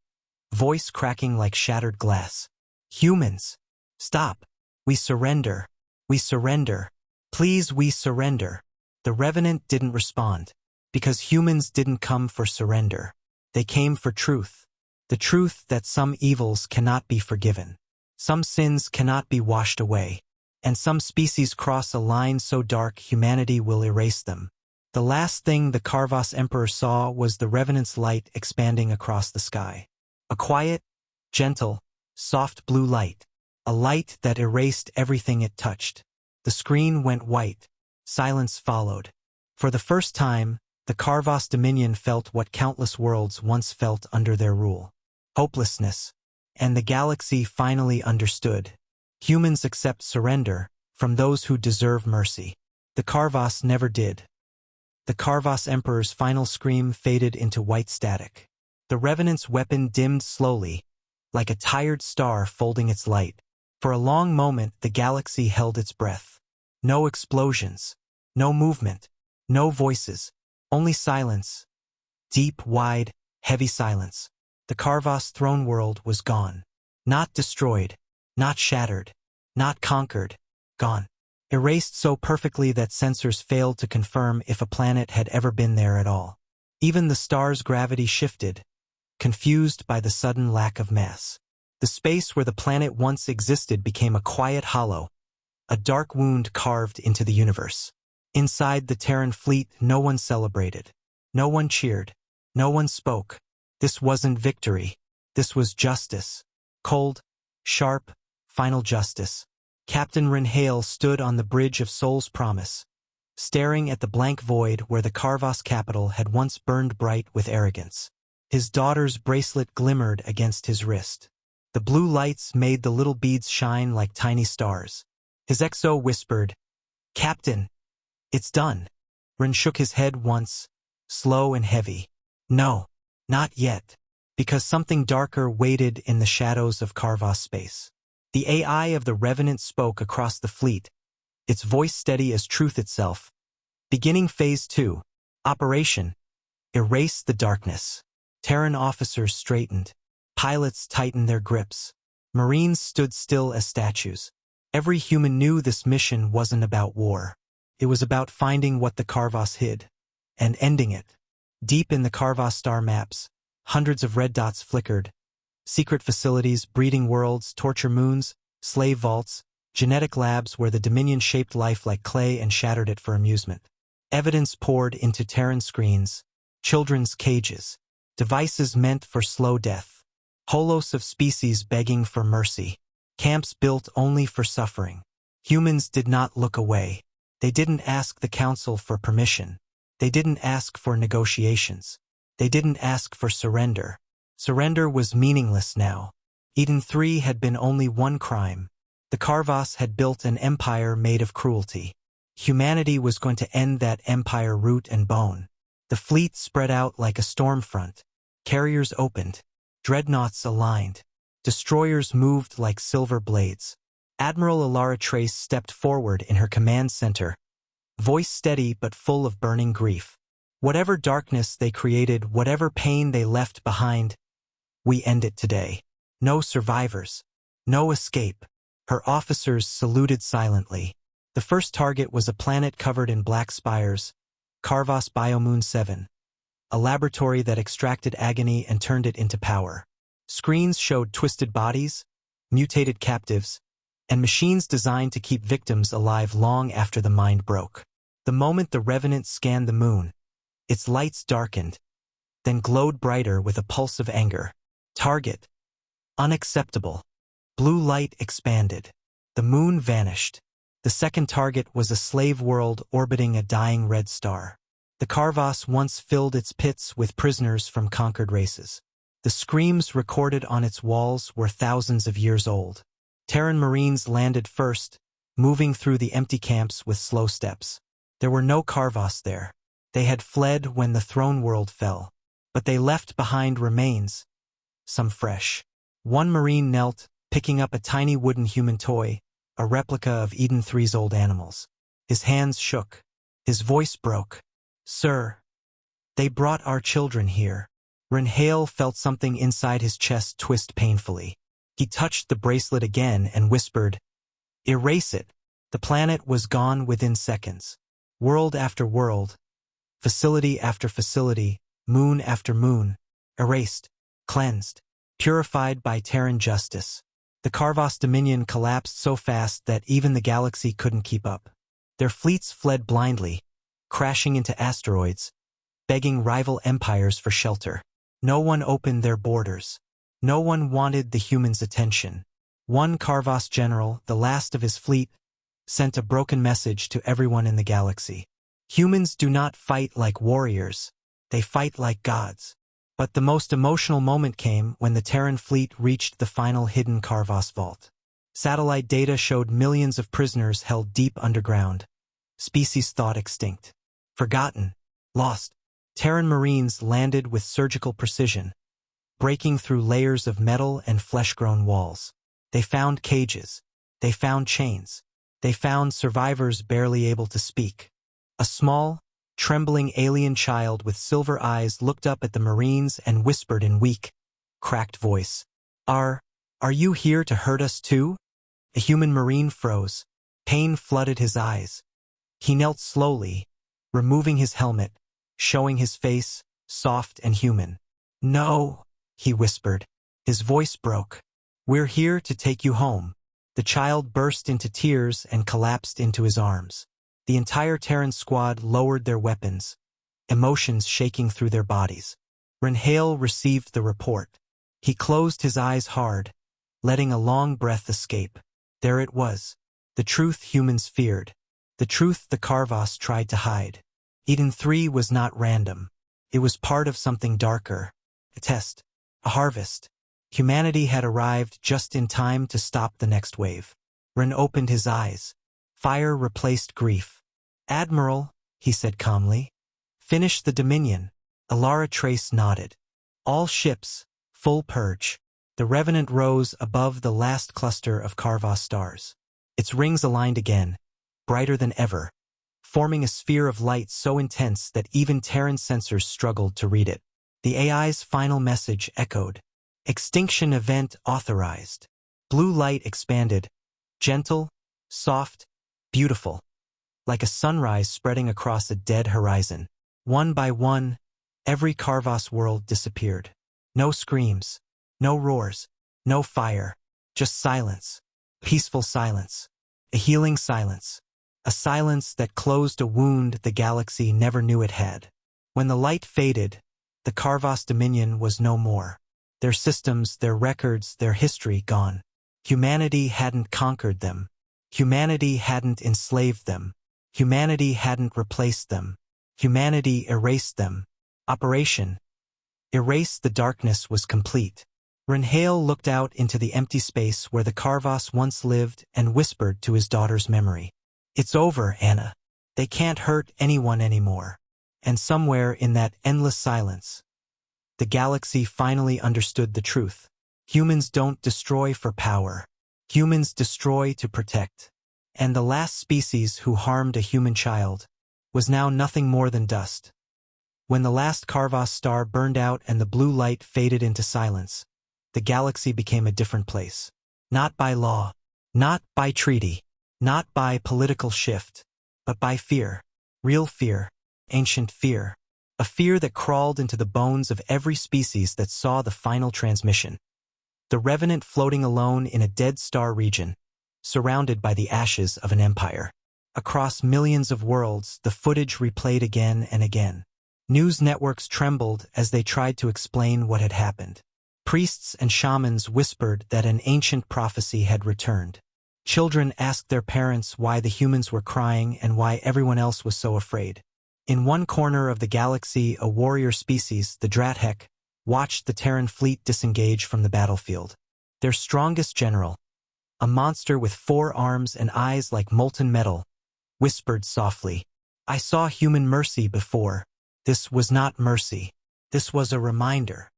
voice cracking like shattered glass. "Humans! Stop! We surrender! We surrender! Please, we surrender!" The Revenant didn't respond, because humans didn't come for surrender. They came for truth. The truth that some evils cannot be forgiven. Some sins cannot be washed away. And some species cross a line so dark humanity will erase them. The last thing the Carvas Emperor saw was the Revenant's light expanding across the sky. A quiet, gentle, soft blue light. A light that erased everything it touched. The screen went white. Silence followed. For the first time, the Carvas Dominion felt what countless worlds once felt under their rule. Hopelessness. And the galaxy finally understood. Humans accept surrender from those who deserve mercy. The Carvas never did. The Carvas Emperor's final scream faded into white static. The Revenant's weapon dimmed slowly, like a tired star folding its light. For a long moment, the galaxy held its breath. No explosions. No movement. No voices. Only silence. Deep, wide, heavy silence. The Carvas throne world was gone. Not destroyed. Not shattered. Not conquered. Gone. Erased so perfectly that sensors failed to confirm if a planet had ever been there at all. Even the star's gravity shifted, confused by the sudden lack of mass. The space where the planet once existed became a quiet hollow, a dark wound carved into the universe. Inside the Terran fleet, no one celebrated. No one cheered. No one spoke. This wasn't victory. This was justice. Cold, sharp, final justice. Captain Renhale stood on the bridge of Sol's Promise, staring at the blank void where the Karvas capital had once burned bright with arrogance. His daughter's bracelet glimmered against his wrist. The blue lights made the little beads shine like tiny stars. His XO whispered, "Captain, it's done." Ren shook his head once, slow and heavy. "No, not yet," because something darker waited in the shadows of Karvas space. The AI of the Revenant spoke across the fleet, its voice steady as truth itself. Beginning Phase 2. Operation. Erase the darkness. Terran officers straightened. Pilots tightened their grips. Marines stood still as statues. Every human knew this mission wasn't about war. It was about finding what the Karvas hid, and ending it. Deep in the Karvas star maps, hundreds of red dots flickered. Secret facilities, breeding worlds, torture moons, slave vaults, genetic labs where the Dominion shaped life like clay and shattered it for amusement. Evidence poured into Terran screens, children's cages, devices meant for slow death, holos of species begging for mercy, camps built only for suffering. Humans did not look away. They didn't ask the Council for permission. They didn't ask for negotiations. They didn't ask for surrender. Surrender was meaningless now. Eden 3 had been only one crime. The Karvas had built an empire made of cruelty. Humanity was going to end that empire root and bone. The fleet spread out like a storm front. Carriers opened. Dreadnoughts aligned. Destroyers moved like silver blades. Admiral Alara Trace stepped forward in her command center, voice steady but full of burning grief. Whatever darkness they created, whatever pain they left behind, we end it today. No survivors. No escape. Her officers saluted silently. The first target was a planet covered in black spires, Karvas Biomoon 7, a laboratory that extracted agony and turned it into power. Screens showed twisted bodies, mutated captives, and machines designed to keep victims alive long after the mind broke. The moment the Revenant scanned the moon, its lights darkened, then glowed brighter with a pulse of anger. Target. Unacceptable. Blue light expanded. The moon vanished. The second target was a slave world orbiting a dying red star. The Karvas once filled its pits with prisoners from conquered races. The screams recorded on its walls were thousands of years old. Terran Marines landed first, moving through the empty camps with slow steps. There were no Karvas there. They had fled when the throne world fell, but they left behind remains, some fresh. One Marine knelt, picking up a tiny wooden human toy, a replica of Eden 3's old animals. His hands shook. His voice broke. "Sir, they brought our children here." Renhale felt something inside his chest twist painfully. He touched the bracelet again and whispered, "Erase it." The planet was gone within seconds. World after world, facility after facility, moon after moon, erased, cleansed, purified by Terran justice. The Karvas Dominion collapsed so fast that even the galaxy couldn't keep up. Their fleets fled blindly, crashing into asteroids, begging rival empires for shelter. No one opened their borders. No one wanted the humans' attention. One Karvas general, the last of his fleet, sent a broken message to everyone in the galaxy. Humans do not fight like warriors. They fight like gods. But the most emotional moment came when the Terran fleet reached the final hidden Karvas vault. Satellite data showed millions of prisoners held deep underground. Species thought extinct. Forgotten. Lost. Terran Marines landed with surgical precision, breaking through layers of metal and flesh-grown walls. They found cages. They found chains. They found survivors barely able to speak. A small, trembling alien child with silver eyes looked up at the Marines and whispered in weak, cracked voice, Are you here to hurt us too?" A human Marine froze. Pain flooded his eyes. He knelt slowly, removing his helmet, showing his face, soft and human. "No," he whispered. His voice broke. "We're here to take you home." The child burst into tears and collapsed into his arms. The entire Terran squad lowered their weapons, emotions shaking through their bodies. Renhale received the report. He closed his eyes hard, letting a long breath escape. There it was, the truth humans feared. The truth the Karvas tried to hide. Eden 3 was not random. It was part of something darker. A test. A harvest. Humanity had arrived just in time to stop the next wave. Ren opened his eyes. Fire replaced grief. "Admiral," he said calmly. "Finish the Dominion." Alara Trace nodded. All ships, full purge. The Revenant rose above the last cluster of Karvas stars. Its rings aligned again, brighter than ever, forming a sphere of light so intense that even Terran sensors struggled to read it. The AI's final message echoed. Extinction event authorized. Blue light expanded, gentle, soft, beautiful, like a sunrise spreading across a dead horizon. One by one, every Karvas world disappeared. No screams, no roars, no fire, just silence. Peaceful silence. A healing silence. A silence that closed a wound the galaxy never knew it had. When the light faded, the Karvas Dominion was no more. Their systems, their records, their history gone. Humanity hadn't conquered them. Humanity hadn't enslaved them. Humanity hadn't replaced them. Humanity erased them. Operation Erase the Darkness was complete. Renhale looked out into the empty space where the Karvas once lived and whispered to his daughter's memory. It's over, Anna. They can't hurt anyone anymore. And somewhere in that endless silence, the galaxy finally understood the truth. Humans don't destroy for power. Humans destroy to protect. And the last species who harmed a human child was now nothing more than dust. When the last Karvas star burned out and the blue light faded into silence, the galaxy became a different place. Not by law, not by treaty, not by political shift, but by fear. Real fear, ancient fear. A fear that crawled into the bones of every species that saw the final transmission. The Revenant floating alone in a dead star region, surrounded by the ashes of an empire. Across millions of worlds, the footage replayed again and again. News networks trembled as they tried to explain what had happened. Priests and shamans whispered that an ancient prophecy had returned. Children asked their parents why the humans were crying and why everyone else was so afraid. In one corner of the galaxy, a warrior species, the Drathek, watched the Terran fleet disengage from the battlefield. Their strongest general, a monster with 4 arms and eyes like molten metal, whispered softly, "I saw human mercy before. This was not mercy. This was a reminder."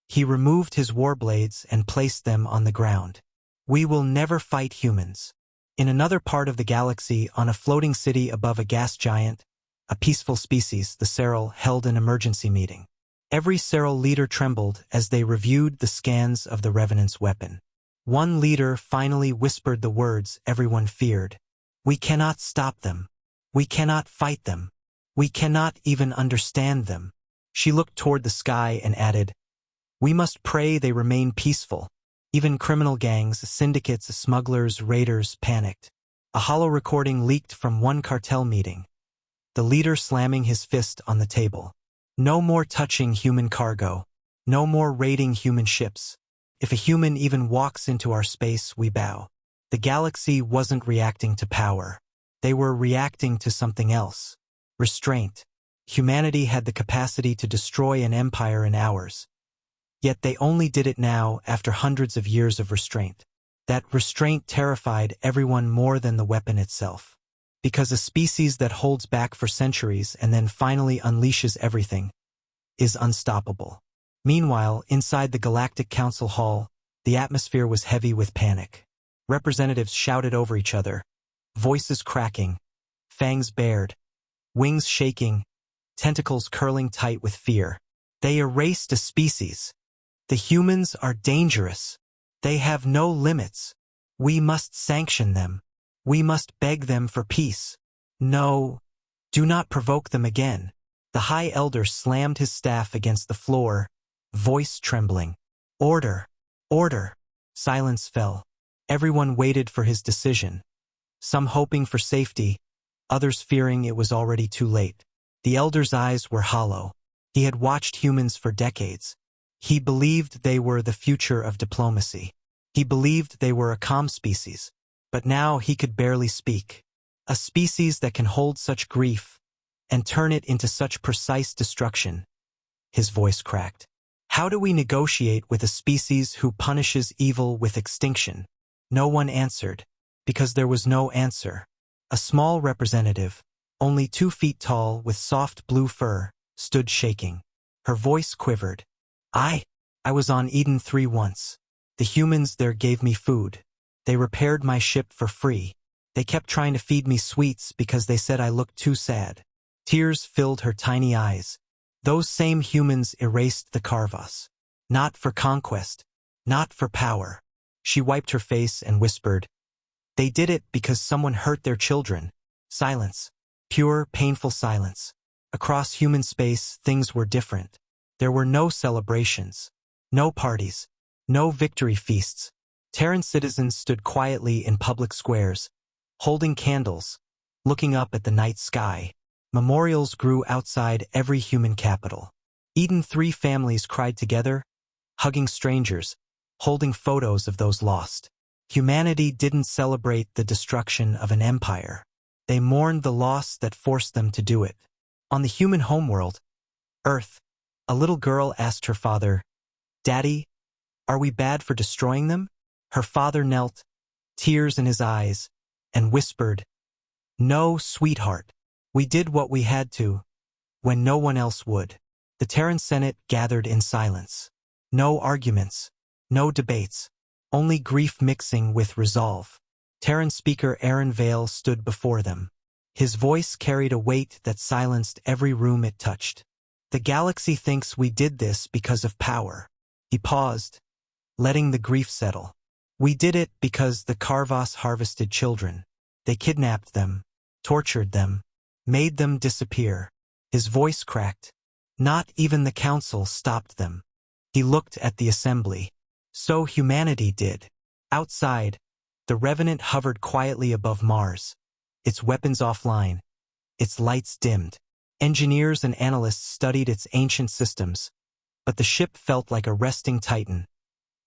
He removed his warblades and placed them on the ground. "We will never fight humans." In another part of the galaxy, on a floating city above a gas giant, a peaceful species, the Seral, held an emergency meeting. Every Seral leader trembled as they reviewed the scans of the Revenant's weapon. One leader finally whispered the words everyone feared. "We cannot stop them. We cannot fight them. We cannot even understand them." She looked toward the sky and added, "We must pray they remain peaceful." Even criminal gangs, syndicates, smugglers, raiders panicked. A hollow recording leaked from one cartel meeting. The leader slamming his fist on the table. "No more touching human cargo. No more raiding human ships. If a human even walks into our space, we bow." The galaxy wasn't reacting to power. They were reacting to something else. Restraint. Humanity had the capacity to destroy an empire in hours. Yet they only did it now after hundreds of years of restraint. That restraint terrified everyone more than the weapon itself. Because a species that holds back for centuries and then finally unleashes everything is unstoppable. Meanwhile, inside the Galactic Council Hall, the atmosphere was heavy with panic. Representatives shouted over each other, voices cracking, fangs bared, wings shaking, tentacles curling tight with fear. They erased a species. The humans are dangerous. They have no limits. We must sanction them. We must beg them for peace. No, do not provoke them again. The High Elder slammed his staff against the floor, voice trembling. Order, order. Silence fell. Everyone waited for his decision. Some hoping for safety, others fearing it was already too late. The Elder's eyes were hollow. He had watched humans for decades. He believed they were the future of diplomacy. He believed they were a calm species. But now he could barely speak. A species that can hold such grief and turn it into such precise destruction. His voice cracked. How do we negotiate with a species who punishes evil with extinction? No one answered, because there was no answer. A small representative, only 2 feet tall with soft blue fur, stood shaking. Her voice quivered. I was on Eden 3 once. The humans there gave me food. They repaired my ship for free. They kept trying to feed me sweets because they said I looked too sad. Tears filled her tiny eyes. Those same humans erased the Carvas. Not for conquest, not for power. She wiped her face and whispered, they did it because someone hurt their children. Silence. Pure, painful silence. Across human space, things were different. There were no celebrations, no parties, no victory feasts. Terran citizens stood quietly in public squares, holding candles, looking up at the night sky. Memorials grew outside every human capital. Eden 3 families cried together, hugging strangers, holding photos of those lost. Humanity didn't celebrate the destruction of an empire. They mourned the loss that forced them to do it. On the human homeworld, Earth, a little girl asked her father, Daddy, are we bad for destroying them? Her father knelt, tears in his eyes, and whispered, No, sweetheart. We did what we had to, when no one else would. The Terran Senate gathered in silence. No arguments, no debates, only grief mixing with resolve. Terran Speaker Aaron Vale stood before them. His voice carried a weight that silenced every room it touched. The galaxy thinks we did this because of power. He paused, letting the grief settle. We did it because the Carvas harvested children. They kidnapped them, tortured them, made them disappear. His voice cracked. Not even the council stopped them. He looked at the assembly. So humanity did. Outside, the Revenant hovered quietly above Mars, its weapons offline, its lights dimmed. Engineers and analysts studied its ancient systems, but the ship felt like a resting titan,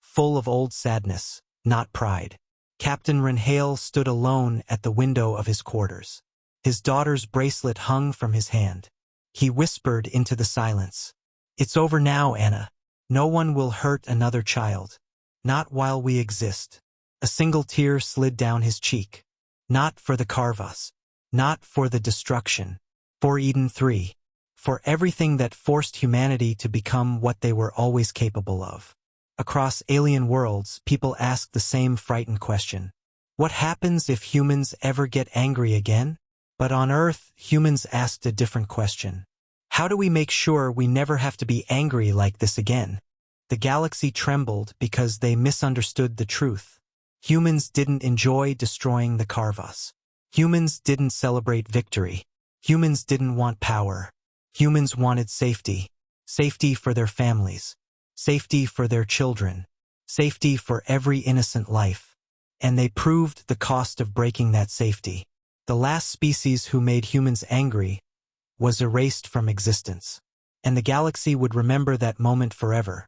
full of old sadness, not pride. Captain Renhale stood alone at the window of his quarters. His daughter's bracelet hung from his hand. He whispered into the silence. It's over now, Anna. No one will hurt another child. Not while we exist. A single tear slid down his cheek. Not for the Carvas. Not for the destruction. For Eden 3. For everything that forced humanity to become what they were always capable of. Across alien worlds, people ask the same frightened question. What happens if humans ever get angry again? But on Earth, humans asked a different question. How do we make sure we never have to be angry like this again? The galaxy trembled because they misunderstood the truth. Humans didn't enjoy destroying the Carvas. Humans didn't celebrate victory. Humans didn't want power. Humans wanted safety. Safety for their families. Safety for their children. Safety for every innocent life. And they proved the cost of breaking that safety. The last species who made humans angry was erased from existence. And the galaxy would remember that moment forever.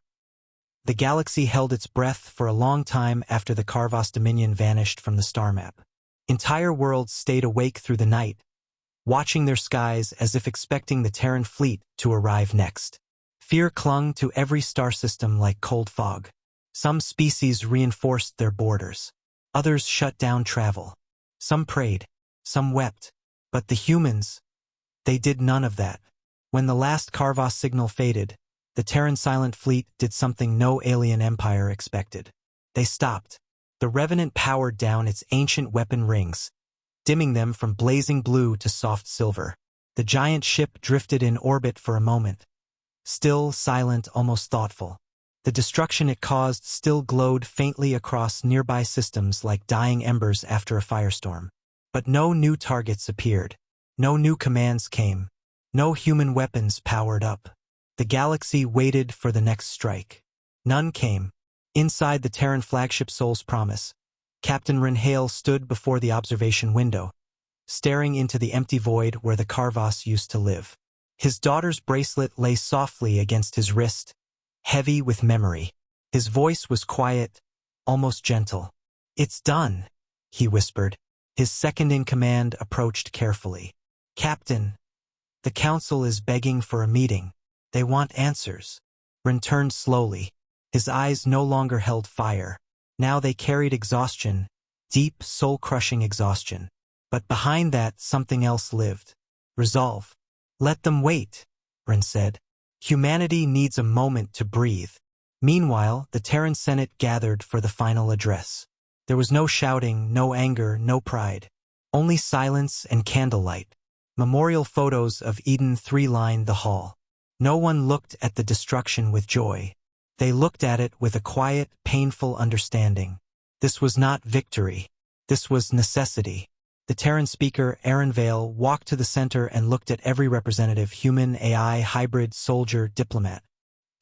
The galaxy held its breath for a long time after the Carvas Dominion vanished from the star map. Entire worlds stayed awake through the night, watching their skies as if expecting the Terran fleet to arrive next. Fear clung to every star system like cold fog. Some species reinforced their borders. Others shut down travel. Some prayed. Some wept. But the humans, they did none of that. When the last Carvas signal faded, the Terran Silent Fleet did something no alien empire expected. They stopped. The Revenant powered down its ancient weapon rings, dimming them from blazing blue to soft silver. The giant ship drifted in orbit for a moment. Still, silent, almost thoughtful. The destruction it caused still glowed faintly across nearby systems like dying embers after a firestorm. But no new targets appeared. No new commands came. No human weapons powered up. The galaxy waited for the next strike. None came. Inside the Terran flagship Soul's Promise, Captain Renhale stood before the observation window, staring into the empty void where the Carvas used to live. His daughter's bracelet lay softly against his wrist, heavy with memory. His voice was quiet, almost gentle. It's done, he whispered. His second-in-command approached carefully. "Captain, the council is begging for a meeting. They want answers." Ren turned slowly. His eyes no longer held fire. Now they carried exhaustion, deep, soul-crushing exhaustion. But behind that, something else lived. Resolve. "Let them wait," Ren said. "Humanity needs a moment to breathe." Meanwhile, the Terran Senate gathered for the final address. There was no shouting, no anger, no pride. Only silence and candlelight. Memorial photos of Eden 3 lined the hall. No one looked at the destruction with joy. They looked at it with a quiet, painful understanding. This was not victory. This was necessity. The Terran speaker, Aaron Vale, walked to the center and looked at every representative, human, AI, hybrid, soldier, diplomat.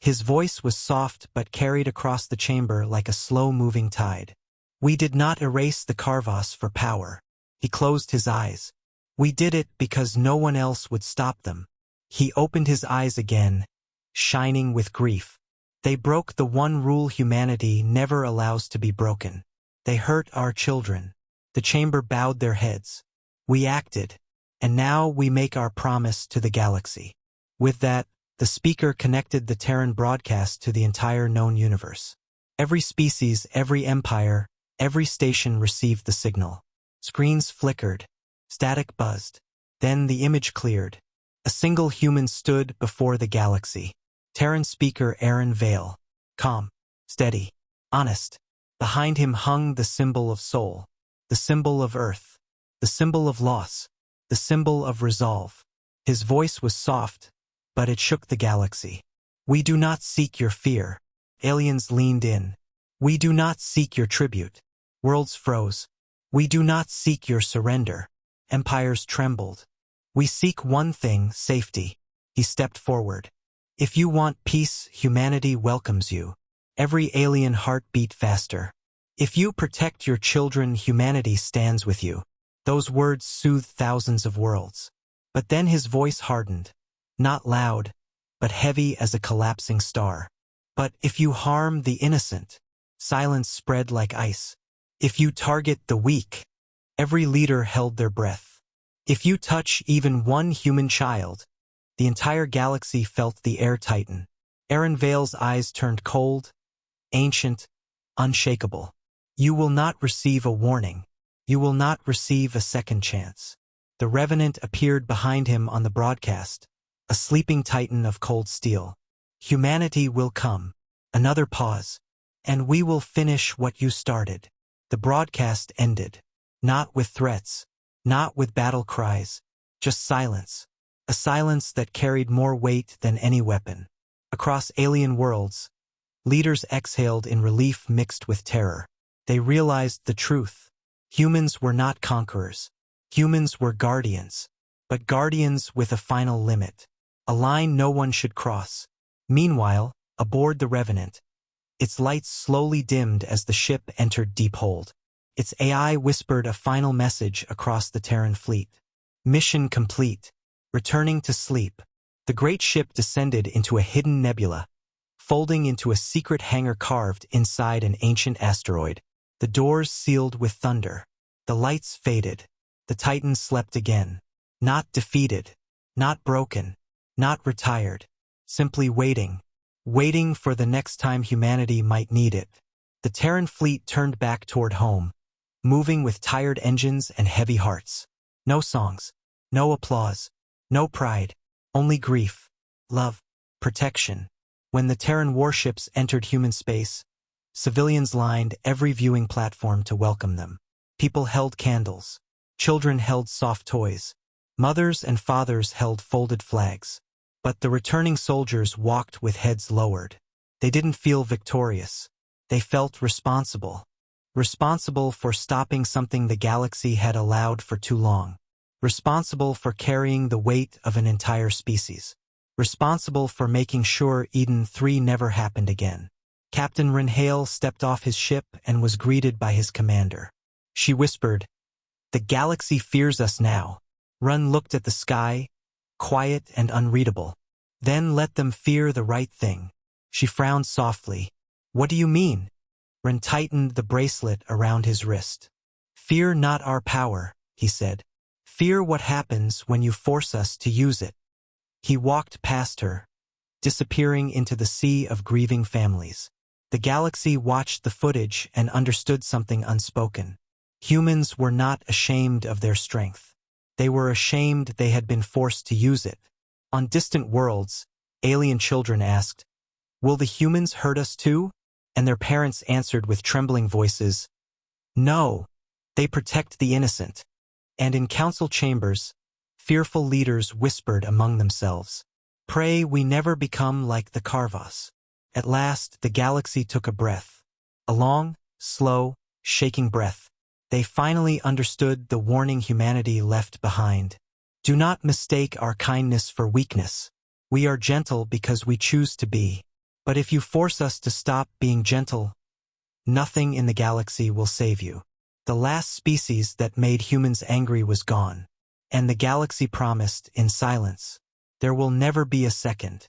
His voice was soft but carried across the chamber like a slow-moving tide. "We did not erase the Karvas for power." He closed his eyes. "We did it because no one else would stop them." He opened his eyes again, shining with grief. They broke the one rule humanity never allows to be broken. They hurt our children. The chamber bowed their heads. "We acted, and now we make our promise to the galaxy." With that, the speaker connected the Terran broadcast to the entire known universe. Every species, every empire, every station received the signal. Screens flickered. Static buzzed. Then the image cleared. A single human stood before the galaxy. Terran speaker Aaron Vale. Calm, steady, honest. Behind him hung the symbol of soul, the symbol of earth, the symbol of loss, the symbol of resolve. His voice was soft, but it shook the galaxy. "We do not seek your fear." Aliens leaned in. "We do not seek your tribute." Worlds froze. "We do not seek your surrender." Empires trembled. "We seek one thing, safety." He stepped forward. "If you want peace, humanity welcomes you." Every alien heart beat faster. "If you protect your children, humanity stands with you." Those words soothed thousands of worlds. But then his voice hardened. Not loud, but heavy as a collapsing star. "But if you harm the innocent," silence spread like ice. "If you target the weak," every leader held their breath. "If you touch even one human child," the entire galaxy felt the air tighten. Aaron Vale's eyes turned cold, ancient, unshakable. "You will not receive a warning. You will not receive a second chance." The Revenant appeared behind him on the broadcast, a sleeping titan of cold steel. "Humanity will come." Another pause. "And we will finish what you started." The broadcast ended. Not with threats, not with battle cries, just silence. A silence that carried more weight than any weapon. Across alien worlds, leaders exhaled in relief mixed with terror. They realized the truth. Humans were not conquerors. Humans were guardians. But guardians with a final limit. A line no one should cross. Meanwhile, aboard the Revenant, its lights slowly dimmed as the ship entered deep hold. Its AI whispered a final message across the Terran fleet. "Mission complete. Returning to sleep." The great ship descended into a hidden nebula, folding into a secret hangar carved inside an ancient asteroid. The doors sealed with thunder. The lights faded. The Titan slept again. Not defeated. Not broken. Not retired. Simply waiting. Waiting for the next time humanity might need it. The Terran fleet turned back toward home, moving with tired engines and heavy hearts. No songs. No applause. No pride. Only grief. Love. Protection. When the Terran warships entered human space, civilians lined every viewing platform to welcome them. People held candles. Children held soft toys. Mothers and fathers held folded flags. But the returning soldiers walked with heads lowered. They didn't feel victorious. They felt responsible. Responsible for stopping something the galaxy had allowed for too long. Responsible for carrying the weight of an entire species. Responsible for making sure Eden 3 never happened again. Captain Renhale stepped off his ship and was greeted by his commander. She whispered, "The galaxy fears us now." Run looked at the sky, quiet and unreadable. "Then let them fear the right thing." She frowned softly. "What do you mean?" Run tightened the bracelet around his wrist. Fear not our power, he said. Fear what happens when you force us to use it. He walked past her, disappearing into the sea of grieving families. The galaxy watched the footage and understood something unspoken. Humans were not ashamed of their strength. They were ashamed they had been forced to use it. On distant worlds, alien children asked, "Will the humans hurt us too?" And their parents answered with trembling voices, "No, they protect the innocent." And in council chambers, fearful leaders whispered among themselves, "Pray we never become like the Carvas." At last, the galaxy took a breath. A long, slow, shaking breath. They finally understood the warning humanity left behind. Do not mistake our kindness for weakness. We are gentle because we choose to be. But if you force us to stop being gentle, nothing in the galaxy will save you. The last species that made humans angry was gone. And the galaxy promised, in silence, there will never be a second.